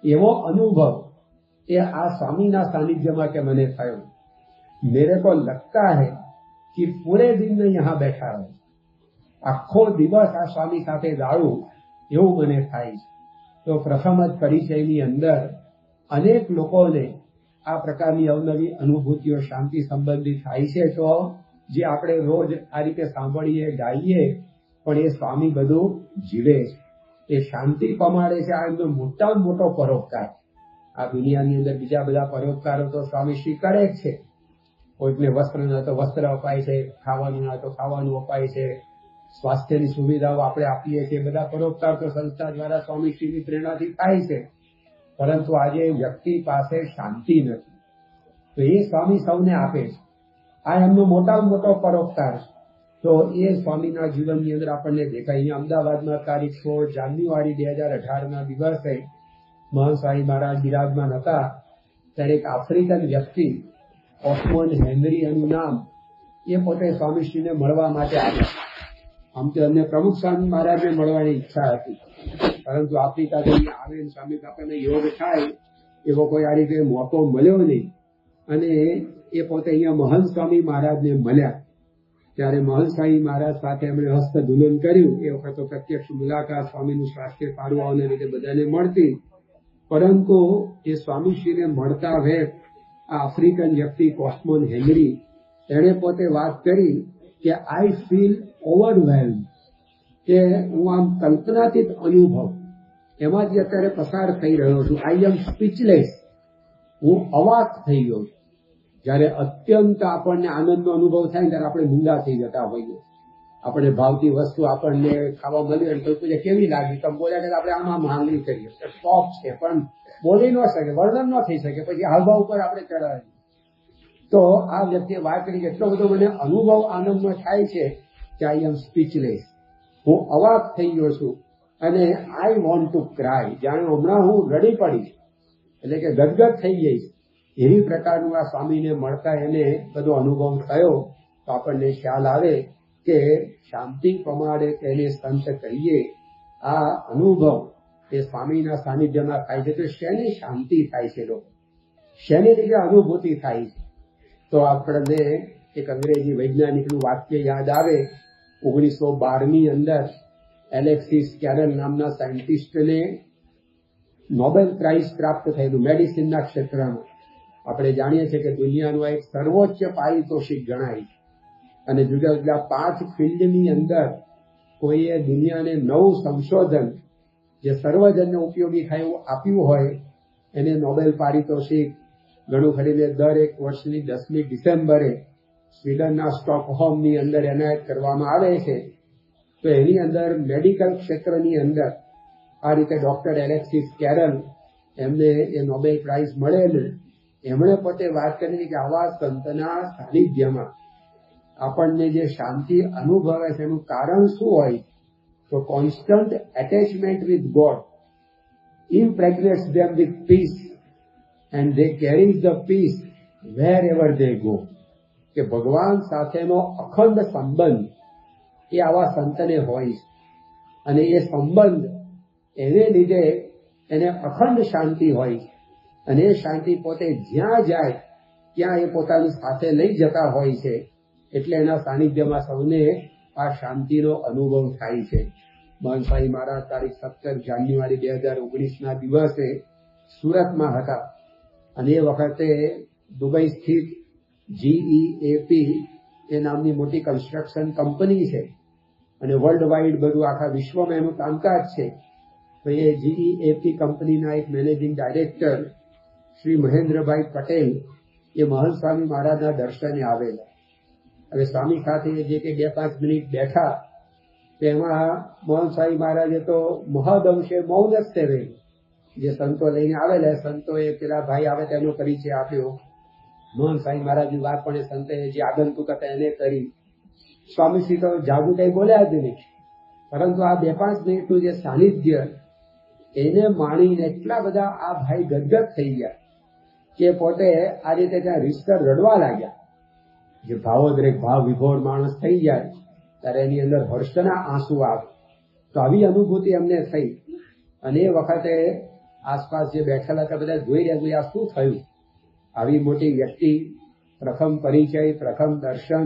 એવો અનુભવ એ આ સ્વામીના સાનિધ્યમાં કે મને થયો. मेरे को लगता है कि पूरे दिन में यहाँ बैठा રહું, આખો દિવસ આ સ્વામી સાથે ગાળું એવું મને થાય. તો પ્રથમ જ પરિચયની અંદર અનેક લોકોને આ પ્રકારની અવનવી અનુભૂતિઓ શાંતિ સંબંધી થાય છે. તો જે આપણે રોજ આ રીતે સાંભળીએ ગાઈએ, પણ એ સ્વામી બધું જીવે છે, એ શાંતિ પમાડે છે. આ એમનો મોટામાં મોટો પરોપકાર. આ દુનિયાની અંદર બીજા બધા પરોપકારો તો સ્વામી શ્રી કરે જ છે. કોઈકને વસ્ત્ર ના તો વસ્ત્ર અપાય છે, ખાવાનું ના તો ખાવાનું અપાય છે, સ્વાસ્થ્યની સુવિધાઓ આપણે આપીએ છીએ, બધા પરોપકાર તો સંસ્થા દ્વારા સ્વામીશ્રીની પ્રેરણાથી થાય છે. પરંતુ આજે વ્યક્તિ પાસે શાંતિ નથી, તો એ સ્વામી સૌને આપે છે. આ એમનો મોટામાં મોટો પરોપકાર. તો એ સ્વામીના જીવનની અંદર આપણને દેખાય. અહીંયા અમદાવાદમાં તારીખ 16 જાન્યુઆરી 2018ના દિવસે મહંત સ્વામી મહારાજ બિરાજમાન હતા, ત્યારે એક આફ્રિકન વ્યક્તિ ઓસ્મોન્ડ હેનરી એનું નામ, એ પોતે સ્વામીશ્રીને મળવા માટે આવ્યા. આમ તો એમને પ્રમુખ સ્વામી મહારાજને મળવાની ઈચ્છા હતી, પરંતુ આફ્રિકાથી આવે સ્વામી આપણને યોગ થાય એવો કોઈ આ રીતે મોકો મળ્યો નહીં. અને એ પોતે અહીંયા મહંત સ્વામી મહારાજને મળ્યા. ત્યારે મહંત સ્વામી મહારાજ સાથે એમણે હસ્તધૂલન કર્યું. એ વખત તો પ્રત્યક્ષ મુલાકાત સ્વામીનું સ્વાસ્થ્ય સારું આવવાને લીધે બધાને મળતી, પરંતુ એ સ્વામીશ્રીને મળતા વેત આ આફ્રિકન વ્યક્તિ ઓસ્મોન્ડ હેનરી, એણે પોતે વાત કરી કે આઈ ફીલ ઓવરવેલ્મ, કે હું આમ કલ્પનાતીત અનુભવ એમાંથી અત્યારે પસાર થઈ રહ્યો છું. આઈ એમ સ્પીચલેસ, હું અવાક થઈ ગયો છું. જ્યારે અત્યંત આપણને આનંદનો અનુભવ થાય ત્યારે આપણે મૂંગા થઈ જતા હોઈએ. આપણે ભાવતી વસ્તુ આપણને ખાવા મળ્યું તો પૂછે કેવી લાગી, તમે બોલ્યા કે આપણે આમાં માંગણી કરીએ, ટોપ છે પણ બોલી ન શકે, વર્ણન ન થઈ શકે, પછી હાવભાવ ઉપર આપણે ચડાવીએ. તો આ વ્યક્તિએ વાત કરી કે એટલો બધો મને અનુભવ આનંદમાં થાય છે કે આઈ એમ સ્પીચલેસ, હું અવાક થઈ ગયો છું અને આઈ વોન્ટ ટુ ક્રાય, જાણે હમણાં હું રડી પડીશ, એટલે કે ગદગદ થઈ જઈશ. એવી પ્રકારનું આ સ્વામીને મળતા એને બધો અનુભવ થયો. તો આપણને ખ્યાલ આવે કે શાંતિ પ્રમાણે તેને સંત કહીએ. આ અનુભવ એ સ્વામીના સાનિધ્યમાં થાય છે. તો શેની શાંતિ થાય છે લોકો, શેની રીતે અનુભૂતિ થાય છે? તો આપણને એક અંગ્રેજી વૈજ્ઞાનિકનું વાક્ય યાદ આવે. 1912ની અંદર એલેક્સિસ કેરલ નામના સાયન્ટિસ્ટને નોબેલ પ્રાઇઝ પ્રાપ્ત થયેલું મેડિસિનના ક્ષેત્રમાં. આપણે જાણીએ છીએ કે દુનિયાનું એક સર્વોચ્ચ પારિતોષિક ગણાય અને જુદા જુદા 5 ફિલ્ડની અંદર કોઈએ દુનિયાને નવું સંશોધન જે સર્વજનને ઉપયોગી થાય એવું આપ્યું હોય એને નોબેલ પારિતોષિક ઘણું ખરીને દર એક વર્ષની 10મી ડિસેમ્બરે સ્વીડનના સ્ટોકહોમની અંદર એનાયત કરવામાં આવે છે. તો એની અંદર મેડિકલ ક્ષેત્રની અંદર આ રીતે ડોક્ટર એલેક્સિસ કેરલ એમને એ નોબેલ પ્રાઇઝ મળેલું. એમણે પોતે વાત કરી કે આવા સંતના સાનિધ્યમાં આપણને જે શાંતિ અનુભવે છે એનું કારણ શું હોય? તો constant attachment with God impregnates them with peace and they carry the peace wherever they go. કે ભગવાન સાથેનો અખંડ સંબંધ એ આવા સંતને હોય અને એ સંબંધ એને લીધે એને અખંડ શાંતિ હોય અને એ શાંતિ પોતે જ્યાં જાય ત્યાં એ પોતાની સાથે લઈ જતા હોય છે. એટલે એના સાનિધ્યમાં સૌને આ શાંતિનો અનુભવ થાય છે. મહંત સ્વામી મહારાજ તારીખ 17 જાન્યુઆરી 2019ના દિવસે સુરતમાં હતા અને એ વખતે દુબઈ સ્થિત GEAP એ નામની મોટી કન્સ્ટ્રક્શન કંપની છે અને વર્લ્ડ વાઇડ બધું આખા વિશ્વમાં એનું કામકાજ છે. તો એ GEAP કંપનીના એક મેનેજિંગ ડાયરેક્ટર શ્રી મહેન્દ્રભાઈ પટેલ એ મહંત સ્વામી મહારાજના દર્શને આવેલા. હવે સ્વામી સાથે જે કે 2-5 મિનિટ બેઠા તેમાં મહંત સ્વામી મહારાજે તો મહદઅંશે મૌન જ સેવેલું. જે સંતો લઈને આવેલા સંતોએ પેલા ભાઈ આવે તેનો પરિચય આપ્યો. મહંત સ્વામી મહારાજની વાત પણ એ સંતે જે આગંતુક હતા એને કરી. સ્વામીશ્રી તો જાદુ કઈ બોલ્યા જ નહીં, પરંતુ આ 2-5 મિનિટનું જે સાનિધ્ય એને માણીને એટલા બધા આ ભાઈ ગદગદ થઈ ગયા કે પોતે આ રીતે ત્યાં રીતસર રડવા લાગ્યા. જે ભાવોદ્રેક ભાવ વિભોર માણસ થઈ જાય ત્યારે એની અંદર હર્ષના આંસુ આવે. તો આવી અનુભૂતિ એમને થઈ અને એ વખતે આસપાસ જે બેઠેલા હતા બધા જોઈ રહ્યા આ શું થયું? આવી મોટી વ્યક્તિ, પ્રથમ પરિચય, પ્રથમ દર્શન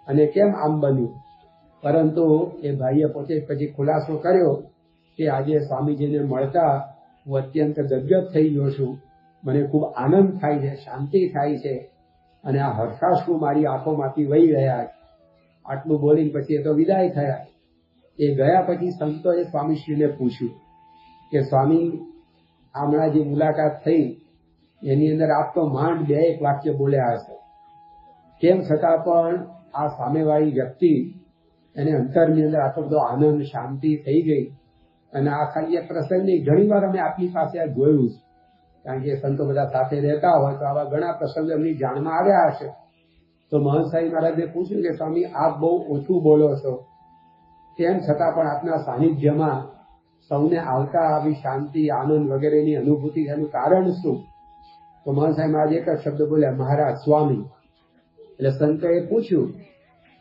અને કેમ આમ બન્યું? પરંતુ એ ભાઈએ પોતે પછી ખુલાસો કર્યો કે આજે સ્વામીજીને મળતા હું અત્યંત ગદગદ થઈ ગયો છું, મને ખૂબ આનંદ થાય છે, શાંતિ થાય છે અને આ હર્ષાશ્રુ મારી આંખોમાંથી વહી રહ્યા છે. આટલું બોલીને પછી એ તો વિદાય થયા. એ ગયા પછી સંતોએ સ્વામીશ્રીને પૂછ્યું કે સ્વામી હમણાં જે મુલાકાત થઈ એની અંદર આપ તો માંડ 2-1 વાક્ય બોલ્યા હશે, તેમ છતાં પણ આ સામેવાળી વ્યક્તિ એને અંતરની અંદર આટલો બધો આનંદ શાંતિ થઈ ગઈ. અને આ ખાલી એક પ્રસંગ નહીં, ઘણી વાર અમે આપની પાસે આ જોયું છે, કારણ કે સંતો બધા સાથે રહેતા હોય તો આવા ઘણા પ્રસંગો એમની જાણમાં આવ્યા હશે. તો મહંત સ્વામી મહારાજે પૂછ્યું કે સ્વામી આપ બહુ ઓછું બોલો છો, તેમ છતાં પણ આપના સાનિધ્યમાં સૌને આવતા આવી શાંતિ, આનંદ વગેરેની અનુભૂતિ, એનું કારણ શું? તો મહંત સ્વામી મહારાજ એક જ શબ્દ બોલ્યા, મહારાજ સ્વામી. એટલે સંતોએ પૂછ્યું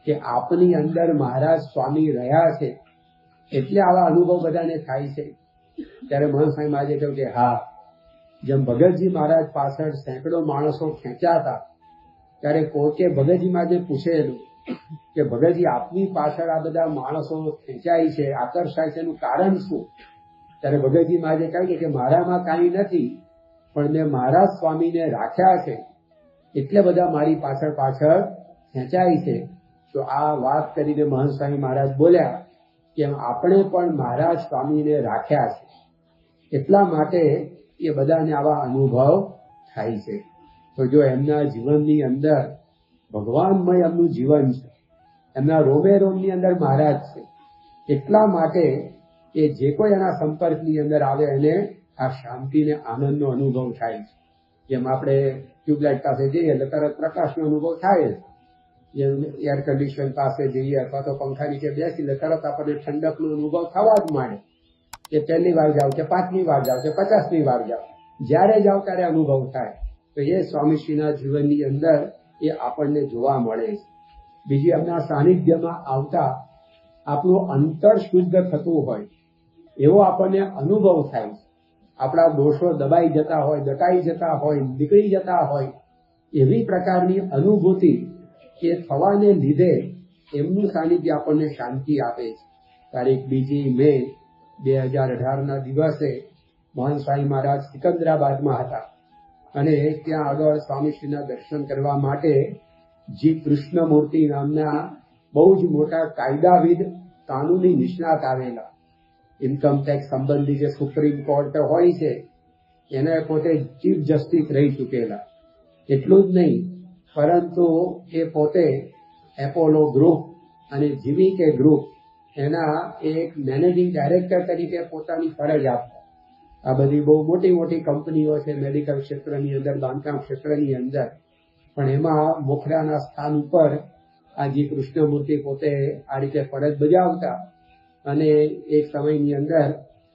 કે આપની અંદર મહારાજ સ્વામી રહ્યા છે એટલે આવા અનુભવ બધાને થાય છે? ત્યારે મહંત સ્વામી મહારાજે કહ્યું કે હા, જેમ ભગતજી મહારાજ પાછળ સેંકડો માણસો ખેંચાતા ત્યારે કોકે ભગતજી મહારાજને પૂછેલું કે ભગતજી આપની પાછળ આ બધા માણસો ખેંચાય છે, આકર્ષાય છે, એનું કારણ શું? ત્યારે ભગતજી મહારાજે કહ્યું કે મારામાં કાંઈ નથી, પણ મેં મહારાજ સ્વામીને રાખ્યા છે એટલે બધા મારી પાછળ પાછળ ખેંચાય છે. તો આ વાત કરીને મહંત સ્વામી મહારાજ બોલ્યા કે આપણે પણ મહારાજ સ્વામીને રાખ્યા છે એટલા માટે એ બધાને આવા અનુભવ થાય છે. તો જો એમના જીવનની અંદર ભગવાનમય એમનું જીવન છે એમના રોમે રોમની અંદર મહારાજ છે. એટલા માટે એ જે કોઈ એના સંપર્કની અંદર આવે એને આ શાંતિને આનંદનો અનુભવ થાય છે. જેમ આપણે ટ્યુબલાઇટ પાસે જઈએ એટલે તરત પ્રકાશનો અનુભવ થાય છે. જેમ એર કન્ડિશન પાસે જઈએ અથવા તો પંખા નીચે બેસી એટલે તરત આપણને ઠંડકનો અનુભવ થવા જ માંડે. કે પહેલી વાર જાવ કે 5મી વાર જાવ કે 50મી વાર જાવ, જ્યારે જાવ ત્યારે અનુભવ થાય. તો એ સ્વામીશ્રીના જીવનની અંદર એ આપણને જોવા મળે છે. બીજી એમના સાનિધ્યમાં આવતા આપણું અંતર શુદ્ધ થતું હોય એવો આપણને અનુભવ થાય. આપણા દોષો દબાઈ જતા હોય, દટાઈ જતા હોય, નીકળી જતા હોય, એવી પ્રકારની અનુભૂતિ એ થવાને લીધે એમનું સાનિધ્ય આપણને શાંતિ આપે છે. તારીખ 2 મે 2018ના દિવસે મહાન સ્વામી મહારાજ સિકંદરાબાદમાં હતા અને ત્યાં આગળ સ્વામીશ્રીના દર્શન કરવા માટે જી કૃષ્ણમૂર્તિ નામના બહુ જ મોટા કાયદાવિદ કાનૂની નિષ્ણાત આવેલા. ઇન્કમ ટેક્સ સંબંધી જે સુપ્રીમ કોર્ટ હોય છે એને પોતે ચીફ જસ્ટિસ રહી ચૂકેલા. એટલું જ નહીં, પરંતુ એ પોતે એપોલો ગ્રુપ અને જીવીકે ગ્રુપ એના એક મેનેજિંગ ડાયરેક્ટર તરીકે પોતાની ફરજ આપતા. આ બધી બહુ મોટી મોટી કંપનીઓ છે મેડિકલ ક્ષેત્રની અંદર, બાંધકામ ક્ષેત્રની અંદર, પણ એમાં મોખરાના સ્થાન ઉપર આ જી કૃષ્ણમૂર્તિ પોતે આ રીતે ફરજ બજાવતા અને એક સમયની અંદર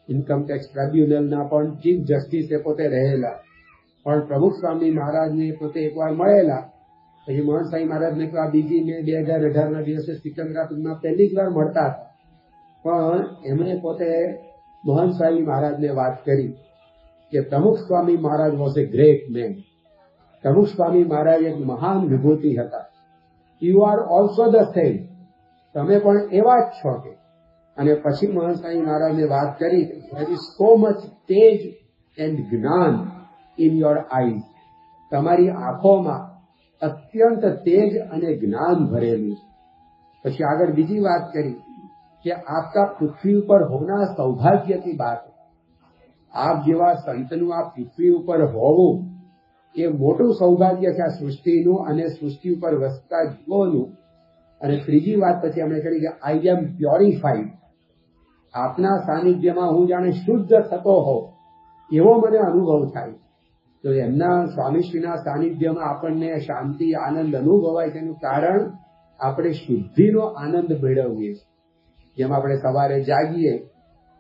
ઇન્કમટેક્સ ટ્રાઇબ્યુનલના પણ ચીફ જસ્ટિસ એ પોતે રહેલા. પણ પ્રમુખ સ્વામી મહારાજને પોતે એકવાર મળેલા. પછી મહાન સ્વામી મહારાજને આ 2 મે 2018ના દિવસે સિકંદરાબાદમાં પહેલી જ વાર મળતા હતા. પણ એમણે પોતે મહાન સ્વામી મહારાજને વાત કરી કે Pramukh Swami Maharaj was a great man. Pramukh Swami Maharaj એક મહાન વિભૂતિ હતા. You are also the same. તમે પણ એવા જ છો કે. અને પછી મહાન સ્વામી મહારાજને વાત કરી, there is so much Tej and જ્ઞાન ઇન યોર આઈઝ. તમારી આંખોમાં અત્યંત તેજ અને જ્ઞાન ભરેલું છે. પછી આગળ બીજી વાત કરી કે આપકા પૃથ્વી ઉપર હોના સૌભાગ્ય કી બાત. આપ જેવા સંતનું આ પૃથ્વી ઉપર હોવું એ મોટું સૌભાગ્ય છે આ સૃષ્ટિનું અને સૃષ્ટિ ઉપર વસતા જીવોનું. અને ત્રીજી વાત પછી એમણે કરી કે આઈ એમ પ્યોરિફાઈડ. આપના સાનિધ્યમાં હું જાણે શુદ્ધ થતો હોઉં એવો મને અનુભવ થાય. તો એમના સ્વામીશ્રીના સાનિધ્યમાં આપણને શાંતિ આનંદ અનુભવાય તેનું કારણ આપણે શુદ્ધિનો આનંદ મેળવીએ. જેમ આપણે સવારે જાગીએ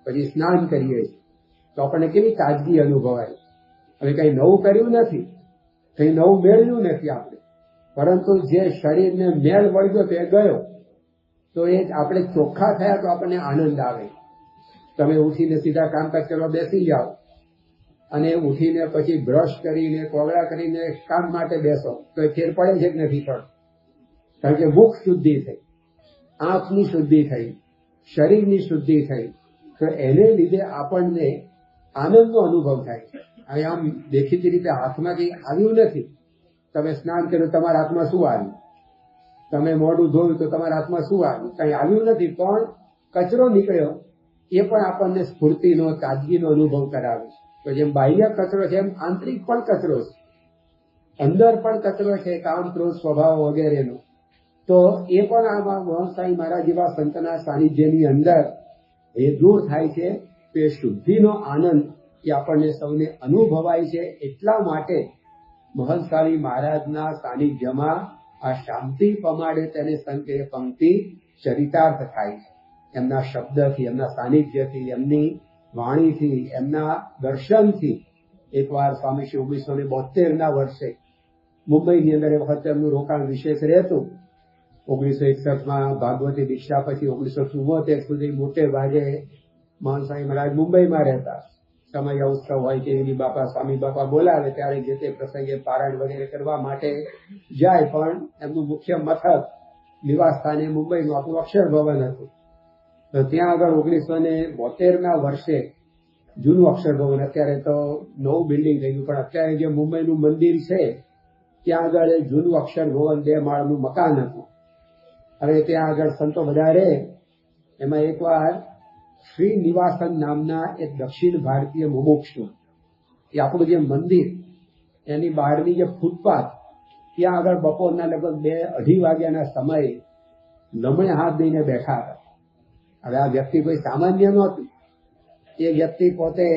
પછી સ્નાન કરીએ તો આપણને કેવી તાજગી અનુભવાય. હવે કંઈ નવું કર્યું નથી, કંઈ નવું મેળવ્યું નથી આપણે, પરંતુ જે શરીરને મેળ વળગ્યો તે ગયો. તો એ આપણે ચોખ્ખા થયા તો આપણને આનંદ આવે. તમે ઉઠીને સીધા કામકાજ કરવા બેસી જાઓ અને ઉઠીને પછી બ્રશ કરીને કોગળા કરીને કામ માટે બેસો તો એ ફેર પડે છે કે નથી પડતો? કારણ કે મુખ શુદ્ધિ થઈ, આંખની શુદ્ધિ થઈ, શરીરની શુદ્ધિ થઈ, તો એને લીધે આપણને આનંદનો અનુભવ થાય. હવે આમ દેખીતી રીતે હાથમાં કંઈ આવ્યું નથી. તમે સ્નાન કર્યું, તમારા હાથમાં શું આવ્યું? તમે મોઢું ધોયું તો તમારા હાથમાં શું આવ્યું? કંઈ આવ્યું નથી, પણ કચરો નીકળ્યો એ પણ આપણને સ્ફૂર્તિનો, તાજગીનો અનુભવ કરાવે. તો જેમ બાહ્ય કચરો છે એમ આંતરિક પણ કચરો છે, અંદર પણ કચરો છે, કામ, ક્રોધ, સ્વભાવ વગેરેનો. તો એ પણ આમાં મહાન સ્વામી મહારાજ જેવા સંતના સાનિધ્યની અંદર એ દૂર થાય છે. તો એ શુદ્ધિનો આનંદ એ આપણને સૌને અનુભવાય છે. એટલા માટે મહાન સ્વામી મહારાજના સાનિધ્યમાં આ શાંતિ પમાડે તેને સંકે પંક્તિ ચરિતાર્થ થાય છે. એમના શબ્દથી, એમના સાનિધ્યથી, એમની વાણીથી, એમના દર્શનથી. એકવાર સ્વામીશ્રી 1972ના વર્ષે મુંબઈની અંદર એ વખતે એમનું રોકાણ વિશેષ રહેતું. 1961માં ભાગવતી દીક્ષા પછી 1974 સુધી મોટે ભાગે મહાન સ્વામી મહારાજ મુંબઈમાં રહેતા. સમય ઉત્સવ હોય કે એની બાપા સ્વામી બાપા બોલાવે ત્યારે જે તે પ્રસંગે પારાયણ વગેરે કરવા માટે જાય. પણ એમનું મુખ્ય મથક નિવાસ સ્થાને મુંબઈનું આપણું અક્ષર ભવન હતું. તો ત્યાં આગળ 1972ના વર્ષે જૂનું અક્ષર ભવન, અત્યારે તો નવું બિલ્ડિંગ થઈ ગયું, પણ અત્યારે જે મુંબઈનું મંદિર છે ત્યાં આગળ જૂનું અક્ષર ભવન 2 માળનું મકાન હતું. હવે ત્યાં આગળ સંતો બધા રહે. એમાં એકવાર શ્રી નિવાસન નામના એક દક્ષિણ ભારતીય મુમુક્ષુ, એ આપણું જે મંદિર એની બહારની જે ફૂટપાથ ત્યાં આગળ બપોરના લગભગ 2-2:30 વાગ્યાના સમયે લમણે હાથ દઈને બેઠા હતા. હવે આ વ્યક્તિ કોઈ સામાન્ય નહોતું. એ વ્યક્તિ પોતે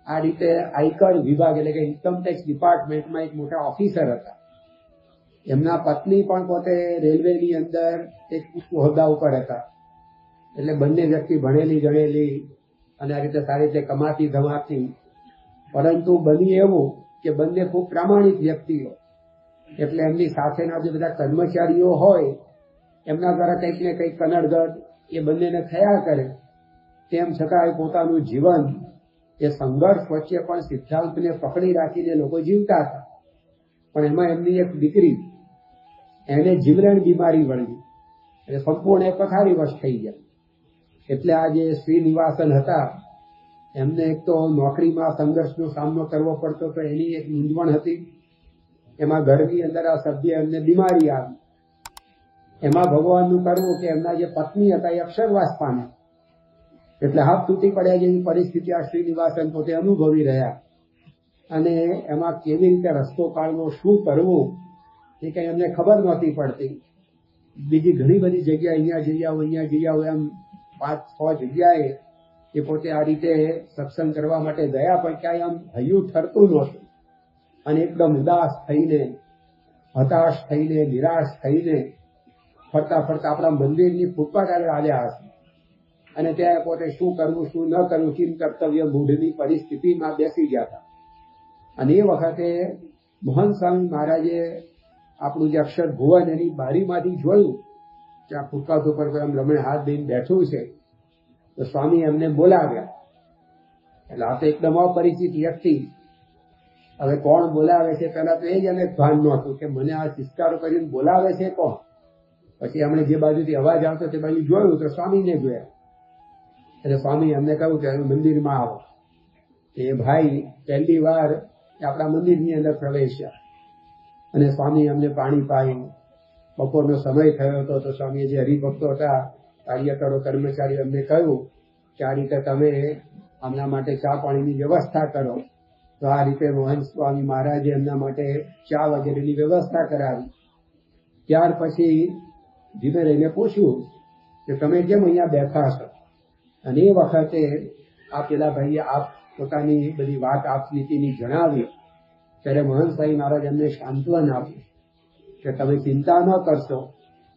આ રીતે આયકર વિભાગ એટલે કે ઇન્કમટેક્સ ડિપાર્ટમેન્ટમાં એક મોટા ઓફિસર હતા. એમના પત્ની પણ પોતે રેલવેની અંદર એક હોદ્દા ઉપર હતા. એટલે બંને વ્યક્તિ ભણેલી ગણેલી અને આ રીતે સારી રીતે કમાતી ધમાતી, પરંતુ બની એવું કે બંને ખૂબ પ્રામાણિક વ્યક્તિઓ. એટલે એમની સાથેના જે બધા કર્મચારીઓ હોય એમના દ્વારા કંઈક ને કંઈક કનડગત એ બંનેને થયા કરે. તેમ છતાં પોતાનું જીવન એ સંઘર્ષ વચ્ચે પણ સિદ્ધાંતને પકડી રાખીને લોકો જીવતા હતા. પણ એમાં એમની એક દીકરી, એને જીવલેણ બીમારી વળગી એટલે સંપૂર્ણ પથારીવશ થઈ ગયા. એટલે આ જે શ્રીનિવાસન હતા એમને એક તો નોકરીમાં સંઘર્ષનો સામનો કરવો પડતો તો એની એક મૂંઝવણ હતી. એમાં ઘરની અંદર આ સભ્ય એમને બીમારી આવી. એમાં ભગવાનનું કરવું કે એમના જે પત્ની હતા એ અક્ષરવાસ પામે એટલે હાથ તૂટી પડ્યા જેવી પરિસ્થિતિ આ શ્રીનિવાસન પોતે અનુભવી રહ્યા. અને એમાં કેવી રીતે રસ્તો કાઢવો, શું કરવું એ કંઈ એમને ખબર નહોતી પડતી. બીજી ઘણી બધી જગ્યાએ અહીંયા જઈ આવો એમ 5-6 જગ્યાએ એ પોતે આ રીતે સત્સંગ કરવા માટે ગયા, પણ ક્યાંય આમ હૈયું ઠરતું નહોતું. અને એકદમ ઉદાસ થઈને, હતાશ થઈને, નિરાશ થઈને ફરતા ફરતા આપણા મંદિરની ફૂટપાથ આવ્યા હશે. અને ત્યાં પોતે શું કરવું શું ન કરવું ચિંત કર્તવ્ય મૂઢની પરિસ્થિતિમાં બેસી ગયા હતા. અને એ વખતે મહંત સ્વામી મહારાજે આપણું જે અક્ષર ભુવન એની બારીમાંથી જોયું કે આ ફૂટપાથ ઉપર કોઈ આમ રમણે હાથ દઈને બેઠું છે. તો સ્વામી એમને બોલાવ્યા. એટલે આ તો એકદમ અપરિચિત વ્યક્તિ. હવે કોણ બોલાવે છે પહેલા તો એ જ એને ભાન નહોતું કે મને આ સિસ્કારો કરીને બોલાવે છે કોણ. પછી એમણે જે બાજુથી અવાજ આવતો તે બાજુ જોયું તો સ્વામીને જોયા. એટલે સ્વામી એમને કહ્યું કે મંદિરમાં આવો. એ ભાઈ પહેલી વાર આપણા મંદિરની અંદર પ્રવેશ્યા અને સ્વામી અમને પાણી પાયું. બપોરનો સમય થયો હતો તો સ્વામીએ જે હરિભક્તો હતા, કાર્યકરો, કર્મચારીઓ એમને કહ્યું કે આ રીતે તમે આમના માટે ચા પાણીની વ્યવસ્થા કરો. તો આ રીતે મહંત સ્વામી મહારાજે એમના માટે ચા વગેરેની વ્યવસ્થા કરાવી. ત્યાર પછી ધીમે રહીને પૂછ્યું કે તમે કેમ અહીંયા બેઠા છો. અને એ વખતે આ પેલા ભાઈએ આપ પોતાની બધી વાત આપનીતિની જણાવી. ત્યારે મહંત સ્વામી મહારાજ એમને સાંત્વન આપ્યું કે તમે ચિંતા ન કરશો.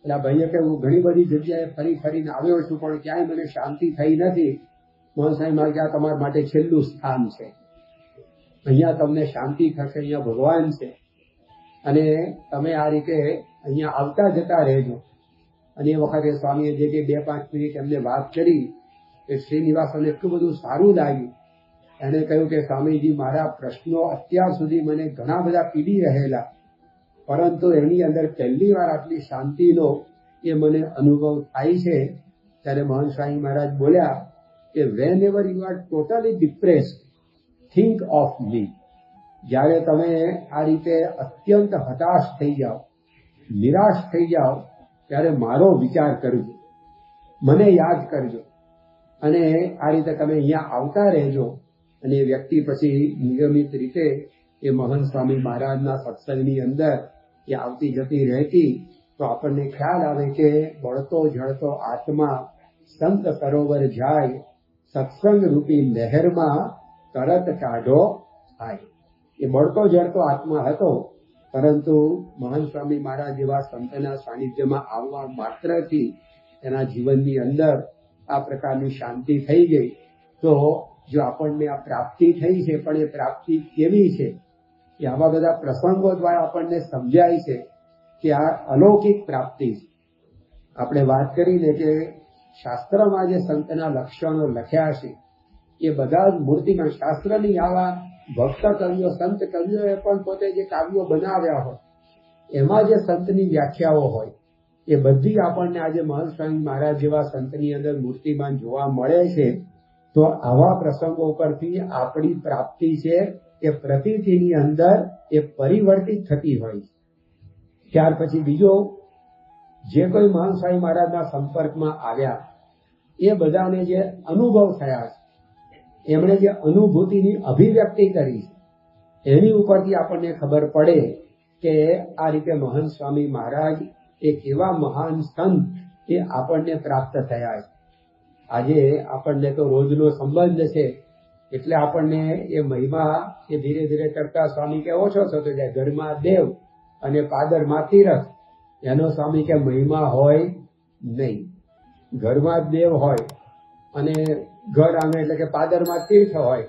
એટલે ભાઈએ કે હું ઘણી બધી જગ્યાએ ફરી ફરીને આવ્યો છું પણ ક્યાંય મને શાંતિ થઈ નથી. મહંત સ્વામી મહારાજ આ તમારા માટે છેલ્લું સ્થાન છે. અહીંયા તમને શાંતિ થશે, અહીંયા ભગવાન છે અને તમે આ રીતે અહીંયા આવતા જતા રહેજો. અને એ વખતે સ્વામીએ જે કે 2-5 મિનિટ એમને વાત કરી એ શ્રીનિવાસને એટલું બધું સારું લાગ્યું. એને કહ્યું કે સ્વામીજી, મારા પ્રશ્નો અત્યાર સુધી મને ઘણા બધા પીડી રહેલા, પરંતુ એની અંદર પહેલી વાર આટલી શાંતિનો એ મને અનુભવ થાય છે. ત્યારે મહંત સ્વામી મહારાજ બોલ્યા કે whenever you are totally depressed, think of me. જ્યારે તમે આ રીતે અત્યંત હતાશ થઈ જાઓ, નિરાશ થઈ જાઓ, ત્યારે મારો વિચાર કરજો, મને યાદ કરજો અને આ રીતે તમે અહીંયા આવતા રહેજો. અને એ વ્યક્તિ પછી નિયમિત રીતે એ મહંત સ્વામી મહારાજના સત્સંગની અંદર એ આવતી જતી રહેતી. તો આપણને ખ્યાલ આવે કે બળતો જળતો આત્મા સંત સરોવર જાય, સત્સંગ રૂપી લહેરમાં તરત કાઢો થાય. એ બળતો જળતો આત્મા હતો, પરંતુ મહંત સ્વામી મહારાજ જેવા સંતના સાનિધ્યમાં આવવા માત્રથી એના જીવનની અંદર આ પ્રકારની શાંતિ થઈ ગઈ. તો જો આપણને આ પ્રાપ્તિ થઈ છે, પણ એ પ્રાપ્તિ કેવી છે એ આવા બધા પ્રસંગો દ્વારા આપણને સમજાય છે કે આ અલૌકિક પ્રાપ્તિ છે. આપણે વાત કરીને કે શાસ્ત્રમાં જે સંતના લક્ષણો લખ્યા છે એ બધા જ મૂર્તિમાં શાસ્ત્રની આવા ભક્ત કવિઓ, સંત કવિઓએ પણ પોતે જે કાવ્યો બનાવ્યા હોય એમાં જે સંતની વ્યાખ્યાઓ હોય એ બધી આપણને આજે મહંત સ્વામી મહારાજ જેવા સંતની અંદર મૂર્તિમાન જોવા મળે છે. તો આવા પ્રસંગો ઉપરથી આપણી પ્રાપ્તિ છે એ પ્રતીતિની અંદર એ પરિવર્તિત થતી હોય છે. ત્યાર પછી બીજો જે કોઈ મહંત સ્વામી મહારાજના સંપર્કમાં આવ્યા એ બધાને જે અનુભવ થયા છે, એમણે જે અનુભૂતિની અભિવ્યક્તિ કરી છે એની ઉપરથી આપણને ખબર પડે કે આ રીતે મહંત સ્વામી મહારાજ એક એવા મહાન સંત એ આપણને પ્રાપ્ત થયા છે. આજે આપણને તો રોજનો સંબંધ છે એટલે આપણને એ મહિમા એ ધીરે ધીરે કરતા સ્વામી કે ઓછો થતો જાય. ઘરમાં દેવ અને પાદરમાં તીરથ, એનો સ્વામી કે મહિમા હોય નહીં. ઘરમાં દેવ હોય અને ઘર આંગણે એટલે કે પાદરમાં તીર્થ હોય,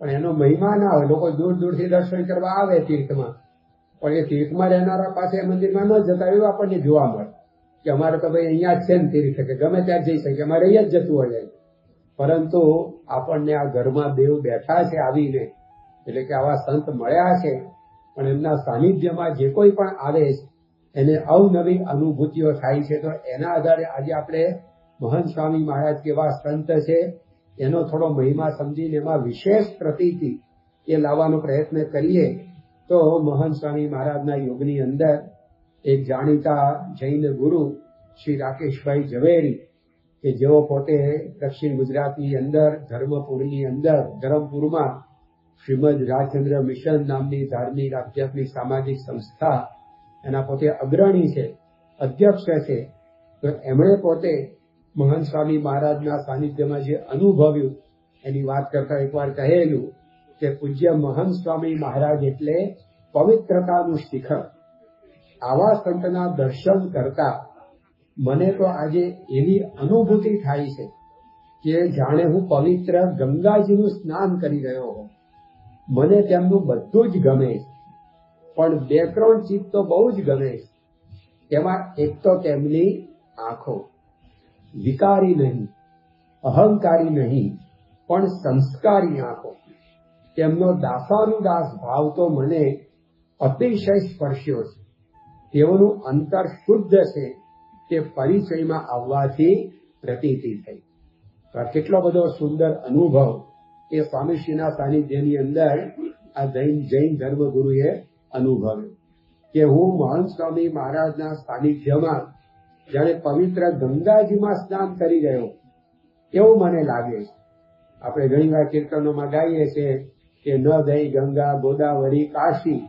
પણ એનો મહિમા ના હોય. લોકો દૂર દૂરથી દર્શન કરવા આવે તીર્થમાં, પણ એ તીર્થમાં રહેનારા પાસે મંદિરમાં ન જતા એવું આપણને જોવા મળે કે અમારે તો ભાઈ અહીંયા જ છે ને તીર્થ, કે ગમે ત્યાં જઈ શકે, અમારે અહીંયા જ જતું હોય. પરંતુ આપણને આ ઘરમાં દેવ બેઠા છે આવીને, એટલે કે આવા સંત મળ્યા છે, પણ એમના સાનિધ્યમાં જે કોઈ પણ આવે છે એને અવનવી અનુભૂતિઓ થાય છે. તો એના આધારે આજે આપણે મહંત સ્વામી મહારાજ કેવા સંત છે એનો થોડો મહિમા સમજીને એમાં વિશેષ પ્રતીતિ એ લાવવાનો પ્રયત્ન કરીએ. તો મહંત સ્વામી મહારાજના યુગની અંદર એક જાણીતા જૈન ગુરુ શ્રી રાકેશભાઈ ઝવેરી, કે જેઓ પોતે દક્ષિણ ગુજરાતની અંદર ધર્મપુરની અંદર ધરમપુરમાં શ્રીમદ રાજચંદ્ર મિશન નામની ધાર્મિક આધ્યાત્મિક સામાજિક સંસ્થા એના પોતે અગ્રણી છે, અધ્યક્ષ છે. તો એમણે પોતે મહંત સ્વામી મહારાજના સાનિધ્યમાં જે અનુભવ્યું એની વાત કરતા એકવાર કહેલું કે પૂજ્ય મહંત સ્વામી મહારાજ એટલે પવિત્રતાનું શિખર. આવા સંતના દર્શન કરતા મને તો આજે એવી અનુભૂતિ થાય છે કે જાણે હું પવિત્ર ગંગાજીનું સ્નાન કરી રહ્યો હોઉં. મને તેમનું બધું જ ગમે છે, પણ 2-3 ચીજ તો બહુ જ ગમે છે. તેમાં એક તો તેમની આંખો, વિકારી નહીં, અહંકારી નહીં, પણ સંસ્કારી આંખો. તેમનો દાસાનુદાસ ભાવ તો મને અતિશય સ્પર્શ્યો છે. તેઓનું અંતર શુદ્ધ છે તે પરિચયમાં આવવાથી પ્રતીતિ થઈ. કેટલો બધો સુંદર અનુભવ એ સ્વામીશ્રીના સાનિધ્યની અંદર આ જૈન ધર્મગુરુએ અનુભવ્યો કે હું મહંત સ્વામી મહારાજના સાનિધ્યમાં જાણે પવિત્ર ગંગાજીમાં સ્નાન કરી રહ્યો એવું મને લાગે છે. આપણે ઘણી વાર કીર્તનોમાં ગાઈએ છીએ કે ન દઈ ગંગા ગોદાવરી કાશી,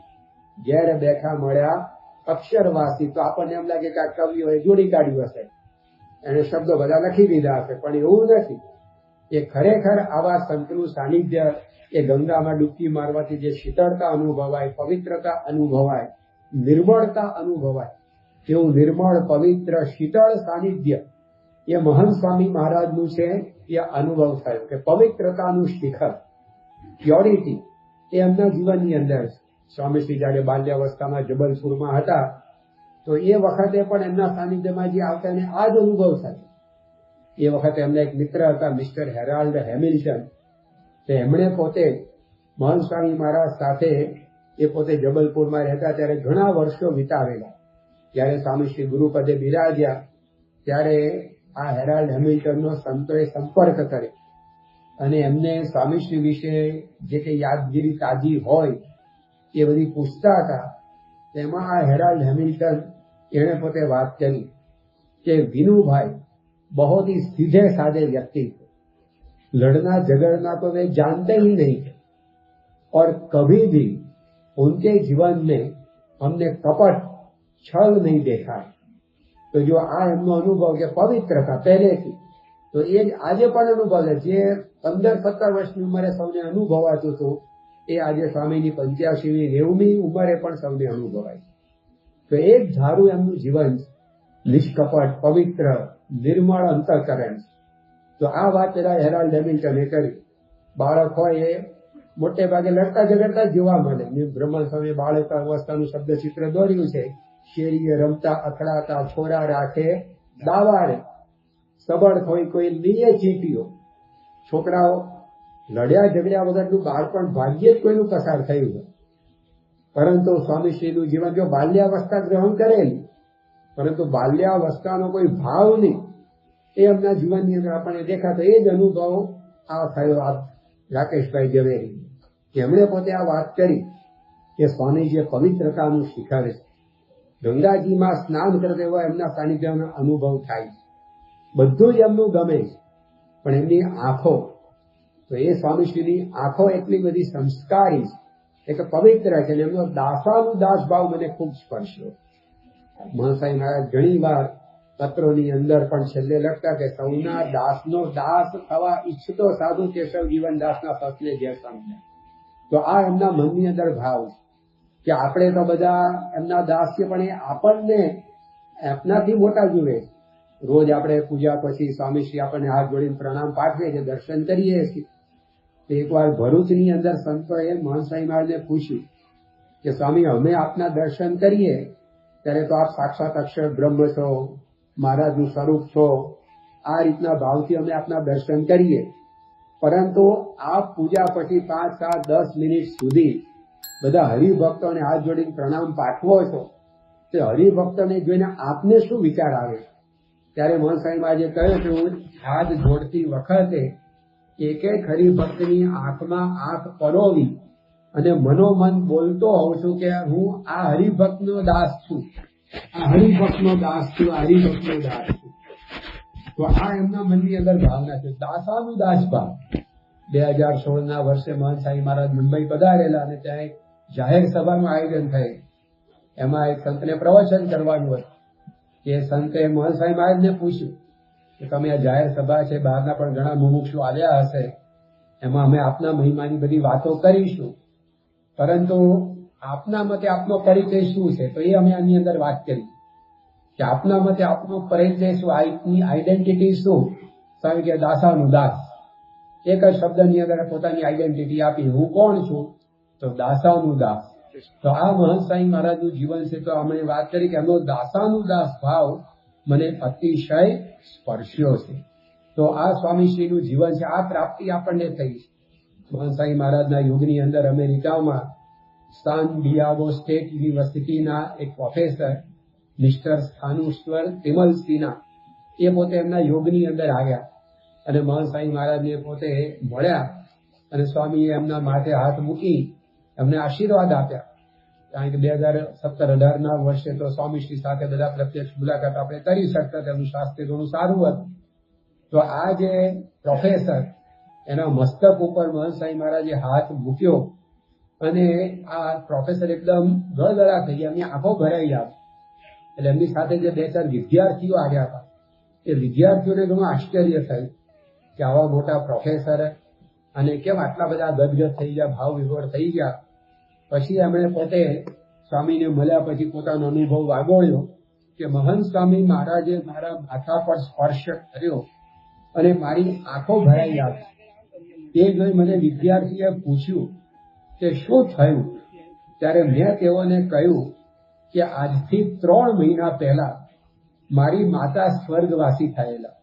ઘેર બેઠા મળ્યા અક્ષરવાસી. તો આપણને એમ લાગે કે આ કવિઓએ જોડી કાઢ્યું હશે, એને શબ્દો બધા લખી દીધા હશે, પણ એવું નથી. એ ખરેખર આવા સંતનું સાનિધ્ય, એ ગંગામાં ડૂબકી મારવાથી જે શીતળતા અનુભવાય, પવિત્રતા અનુભવાય, નિર્મળતા અનુભવાય, એવું નિર્મળ પવિત્ર શીતળ સાનિધ્ય એ મહંત સ્વામી મહારાજનું છે. એ અનુભવ થયો કે પવિત્રતાનું શિખર, પ્યોરિટી એ એમના જીવનની અંદર. સ્વામીશ્રી જયારે બાલ્યાવસ્થામાં જબલપુરમાં હતા તો એ વખતે પણ એમના સાનિધ્યમાં જે આવતા એને આ જ અનુભવ થયો. એ વખતે એમના એક મિત્ર હતા મિસ્ટર હેરાલ્ડ હેમિલ્ટન. તો એમણે પોતે મહંત સ્વામી મહારાજ સાથે એ પોતે જબલપુરમાં રહેતા ત્યારે ઘણા વર્ષો વિતાવેલા. જ્યારે સ્વામીશ્રી ગુરુપદે બિરાજ્યા ત્યારે આ હેરાલ્ડ હેમિલ્ટનનો સંતોએ સંપર્ક કર્યો અને એમને સ્વામીશ્રી વિશે જે કંઈ યાદગીરી તાજી હોય એ બધી પૂછતા હતા. તેમાં આ હેરાલ્ડ હેમિલ્ટન એણે પોતે વાત કરી कि विनूभाई बहुत ही सीधे साधे व्यक्ति थे, लड़ना झगड़ना तो वे जानते ही नहीं थे और कभी भी उनके जीवन में हमने कपट छल नहीं देखा है। तो जो आ एमनो अनुभव के पवित्र था पहले थी, तो ये आजे पण अनुभव है जे 15-17 वर्षनी उंमरे सौने अनुभवातुं हतुं ए आजे स्वामीनी 85મી 90મી उंमरे पण सौने अनुभवाय। तो एक धारू एमनुं जीवन निष्कपट पवित्र निर्मळ अंतःकरण। तो आ वात हेराल्ड हेमिल्टने करी। बाळक होय ए मोटे भागे लड़ता झगड़ता जोवा मळे। ब्रह्म स्वामी बाळक अवस्थानुं शब्दचित्र दोर्युं छे। शेरीए रमता अखड़ाता छोरा राखे दावाड़े सबळ थोई कोई लीए चीटियो। छोकराओ लड्या झगड्या वगरनुं बाळपण भाग्ये ज कोईनुं पसार थयुं है। परंतु स्वामीश्रीनुं जीवन जो बाल्यावस्था ग्रहण करेली, परंतु बाल्यावस्थानो कोई भाव नहीं ए एमना जीवननी अंदर आपणे देखातो। ए ज अनुभव आ थयो आ राकेशभाई झवेरी। एमणे पोते आ वात करी के स्वामीजीए पवित्रतानुं शिखर छे। गंगाजीमां स्नान करता एवा एमना सानिध्यनो अनुभव थाय। बधुं ज एमनुं गमे पण एमनी आंखो, तो ए स्वामीश्रीनी आंखो एटली बधी संस्कारी छे के पवित्र छे। एमनो दासानुदास भाव मने खूब स्पर्श्यो। महंत स्वामी महाराज घणी वार પત્રોની અંદર પણ છેલ્લે લખતા કે સૌના દાસનો દાસ થવા ઈચ્છતો સાધુ કેશવ જીવનદાસના સસને જે સમજે. તો આ એમના મનની અંદર ભાવ કે આપણે તો બધા એમના દાસ છે, પણ એ આપણને આપનાથી મોટા જુએ. રોજ આપણે પૂજા પછી સ્વામીશ્રી આપણને હાથ જોડીને પ્રણામ પાઠવે છે, દર્શન કરીએ છીએ. એકવાર ભરૂચની અંદર સંતોએ મહંત સ્વામી મહારાજને પૂછ્યું કે સ્વામી, અમે આપના દર્શન કરીએ ત્યારે તો આપ સાક્ષાત અક્ષર બ્રહ્મ છો, મહારાજનું સ્વરૂપ છો, આ રીતના ભાવથી અમે આપના દર્શન કરીએ, પરંતુ આપ પૂજા પછી 5, 7, 10 મિનિટ સુધી બધા હરિભક્તોને હાથ જોડીને પ્રણામ પાઠવો છો, તે હરિભક્તોને જોઈને આપને શું વિચાર આવે? ત્યારે મહંત સ્વામી મહારાજે કહ્યું કે હું હાથ જોડતી વખતે એક એક હરિભક્તની આંખમાં આંખ પરોવી અને મનોમન બોલતો હોઉં છું કે હું આ હરિભક્તનો દાસ છું, આ હરિભક્તનો દાસ છું, આ હરિભક્તનો દાસ છું. તો આ એમના મનની અંદર ભાવના છે, દાસાનું દાસ ભાવ. 2016ના વર્ષે મહંત સ્વામી મહારાજ મુંબઈ પધારેલા અને ત્યાં એક જાહેર સભાનું આયોજન થયું. એમાં એક સંતને પ્રવચન કરવાનું હતું. કે સંતે મહંત સ્વામી મહારાજને પૂછ્યું કે તમે આ જાહેર સભા છે, બહારના પણ ઘણા મુમુક્ષુ આવ્યા હશે, એમાં અમે આપના મહિમાની બધી વાતો કરીશું, પરંતુ આપના મતે આપનો પરિચય શું છે? તો એ અમે આની અંદર વાત કરી કે આપના મતે આપનો પરિચય શું, આપની આઈડેન્ટિટી શું? સ્વામી કે દાસાનું દાસ. એક જ શબ્દની અંદર પોતાની આઈડેન્ટિટી આપી, હું કોણ છું? તો દાસાનું દાસ. તો આ મહંત સ્વામી મહારાજનું જીવન છે. તો અમે વાત કરી કે એમનો દાસાનું દાસ ભાવ મને અતિશય સ્પર્શ્યો છે. તો આ સ્વામીશ્રીનું જીવન છે, આ પ્રાપ્તિ આપણને થઈ છે. મહંત સ્વામી મહારાજના યુગની અંદર અમેરિકામાં સાન ડિયાગો સ્ટેટ યુનિવર્સિટીના એક પ્રોફેસર મિસ્ટર સ્થાનુશ્વર તિમલસિંહના, એ પોતે એમના યોગની અંદર આવ્યા અને મહંત સ્વામી મહારાજને પોતે મળ્યા અને સ્વામીએ એમના માથે હાથ મૂકી એમને આશીર્વાદ આપ્યા. કારણ કે 2017-18ના વર્ષે તો સ્વામીશ્રી સાથે બધા પ્રત્યક્ષ મુલાકાત આપણે કરી શકતા, તેમનું સ્વાસ્થ્ય ઘણું સારું હતું. તો આ જે પ્રોફેસર, એના મસ્તક ઉપર મહંત સ્વામી મહારાજે હાથ મૂક્યો અને આ પ્રોફેસર એકદમ ગળગળા થઈ ગયા, એમની આંખો ભરાઈ આવી. એટલે એમની સાથે જે 2-4 વિદ્યાર્થીઓ આવ્યા હતા, એ વિદ્યાર્થીઓને ઘણું આશ્ચર્ય થયું કે આવા મોટા પ્રોફેસર અને કેમ આટલા બધા ગદગદ થઈ ગયા, ભાવ વિભોર થઈ ગયા. પછી એમણે પોતે સ્વામીને મળ્યા પછી પોતાનો અનુભવ વાગોળ્યો કે મહંત સ્વામી મહારાજે મારા માથા પર સ્પર્શ કર્યો અને મારી આંખો ભરાઈ આવી. તે જોઈ મને વિદ્યાર્થીએ પૂછ્યું કે શું થયું? ત્યારે મેં તેઓને કહ્યું કે આજથી 3 મહિના પહેલા મારી માતા સ્વર્ગવાસી થયેલા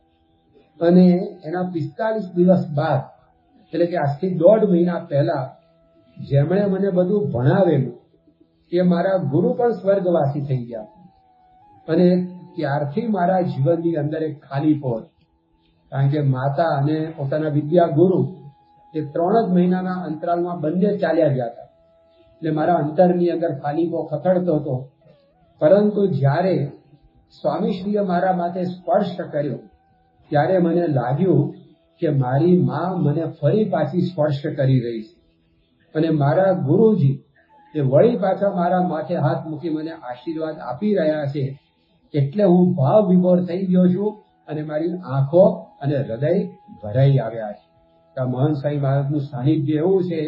અને એના 45 દિવસ બાદ, એટલે કે આજથી 1.5 મહિના પહેલા જેમણે મને બધું ભણાવેલું એ મારા ગુરુ પણ સ્વર્ગવાસી થઈ ગયા અને ત્યારથી મારા જીવનની અંદર એક ખાલીપો હતો. કારણ કે માતા અને પોતાના વિદ્યા ગુરુ એ 3 જ મહિનાના અંતરાલમાં બંને ચાલ્યા ગયા હતા. એટલે મારા અંતરની અંદર ખાલીપો ખખડતો હતો. પરંતુ જ્યારે સ્વામીશ્રીએ મારા માથે સ્પર્શ કર્યો ત્યારે મને લાગ્યું કે મારી માં મને ફરી પાછી સ્પર્શ કરી રહી છે અને મારા ગુરુજી એ વળી પાછા મારા માથે હાથ મૂકી મને આશીર્વાદ આપી રહ્યા છે. એટલે હું ભાવ વિભોર થઈ ગયો છું અને મારી આંખો અને હૃદય ભરાઈ આવ્યા છે. તો મહંત સ્વામી મહારાજનું સાનિધ્ય એવું છે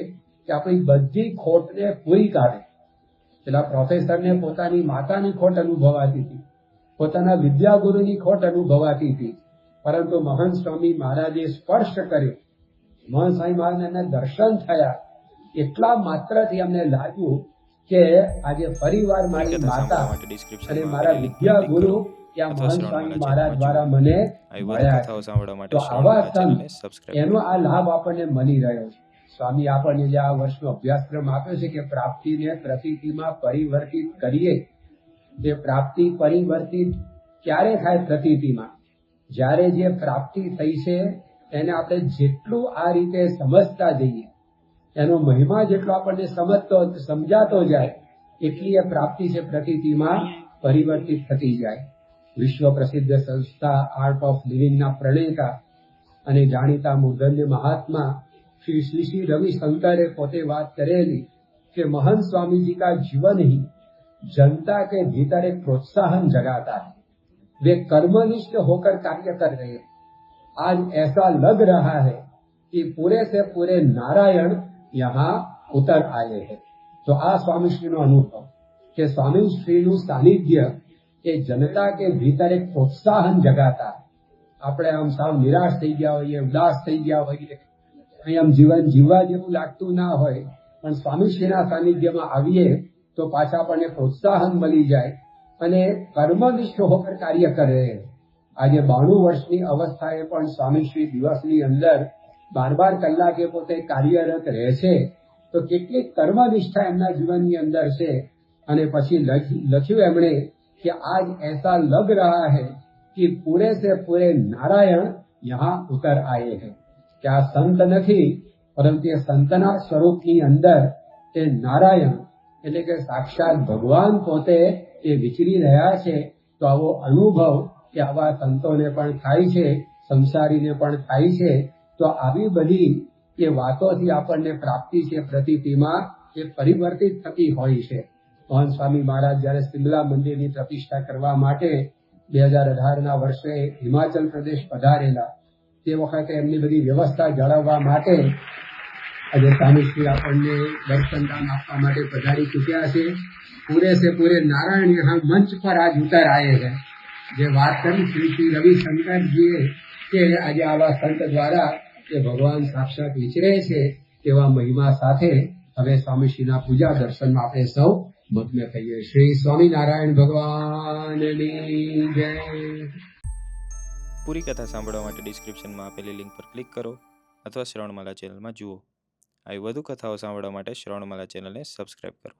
કે આપણી બધી ખોટને પૂરી કાઢે. પેલા પ્રોફેસરને પોતાની માતાની ખોટ અનુભવાતી હતી, પોતાના વિદ્યાગુરુની ખોટ અનુભવાતી હતી, પરંતુ મહંત સ્વામી મહારાજે સ્પર્શ કર્યો. મહંત સ્વામી મહારાજને દર્શન થયા, એટલા માત્રથી અમને લાગ્યું કે આજે ફરીવાર મારી માતા અને મારા વિદ્યાગુરુ ત્યાં મહંત સ્વામી મહારાજ દ્વારા મને મળ્યા. તો આવા સંત, એનો આ લાભ આપણને મળી રહ્યો છે. સ્વામી આપણને જે આ વર્ષનો અભ્યાસક્રમ આપ્યો છે કે પ્રાપ્તિને પ્રતીતિમાં પરિવર્તિત કરીએ. જે પ્રાપ્તિ પરિવર્તિત ક્યારે થાય? પ્રતીતિમાં. જ્યારે જે પ્રાપ્તિ થઈ છે એને આપણે જેટલું આ રીતે સમજતા જઈએ, એનો મહિમા જેટલો આપણને સમજાતો જાય, એટલી એ પ્રાપ્તિ છે પ્રતીતિમાં પરિવર્તિત થતી જાય. વિશ્વ પ્રસિદ્ધ સંસ્થા આર્ટ ઓફ લિવિંગના પ્રણેતા અને જાણીતા મૂર્ધન્ય મહાત્મા શ્રી રવિશંકરે પોતે વાત કરેલી कि महंत स्वामी जी का जीवन ही जनता के भीतर एक प्रोत्साहन जगाता है वे कर्मनिष्ठ होकर कार्य कर रहे हैं। आज ऐसा लग रहा है कि पूरे से पूरे नारायण यहाँ उतर आए हैं। तो आ स्वामीश्रीનો અનુભવ કે સ્વામીશ્રીનું સાનિધ્ય એ જનતા કે ભીતર એક પ્રોત્સાહન જગાતા. આપણે આમ સાવ નિરાશ થઈ ગયા હોઈએ, ઉદાસ થઈ ગયા હોઈએ, અહીં આમ જીવન જીવવા જેવું લાગતું ના હોય, પણ સ્વામીશ્રીના સાનિધ્યમાં આવીએ તો પાછા આપણને પ્રોત્સાહન મળી જાય અને કર્મનિષ્ઠ હોકર કાર્ય કરે. આજે 92 વર્ષની અવસ્થાએ પણ સ્વામીશ્રી દિવસની અંદર 12 કલાકે પોતે કાર્યરત રહે છે. તો કેટલી કર્મનિષ્ઠા એમના જીવનની અંદર છે. અને પછી લખ્યું એમણે કે આજ ऐसा लग रहा है कि पूरे से पूरे नारायण यहाँ उतर आए हैं. કે આ સંત નથી, પરંતુ એ સંતના સ્વરૂપની અંદર એ નારાયણ એટલે કે સાક્ષાત ભગવાન પોતે એ વિચરી રહ્યા છે. તો આવો અનુભવ કે આવા સંતોને પણ થાય છે, સંસારીને પણ થાય છે. તો આવી બધી એ વાતોથી આપણને પ્રાપ્તિ છે પ્રતીતિમાં એ પરિવર્તિત થતી હોય છે. મહાન સ્વામી મહારાજ જ્યારે સિમલા મંદિરની પ્રતિષ્ઠા કરવા માટે 2018ના વર્ષે હિમાચલ પ્રદેશ પધારેલા, તે વખતે એમની બધી વ્યવસ્થા જાળવવા માટે આજે સ્વામીશ્રી આપણને દર્શનદાન આપવા માટે પધારી ચૂક્યા છે. પૂરે સે પૂરે નારાયણ યહાં મંચ પર આજ ઉતર આયે છે. જે વાત કરી શ્રી રવિશંકરજીએ કે આજે આવા સંત દ્વારા એ ભગવાન સાક્ષાત વિચરે છે, તેવા મહિમા સાથે હવે સ્વામીશ્રીના પૂજા દર્શનમાં આપણે સૌ મગ્ન થઈએ. શ્રી સ્વામિનારાયણ ભગવાનની જય. પૂરી કથા સાંભળવા માટે ડિસ્ક્રિપ્શનમાં આપેલી લિંક પર ક્લિક કરો અથવા શ્રવણમાલા ચેનલમાં જુઓ. આવી વધુ કથાઓ સાંભળવા માટે શ્રવણમાલા ચેનલને સબસ્ક્રાઇબ કરો.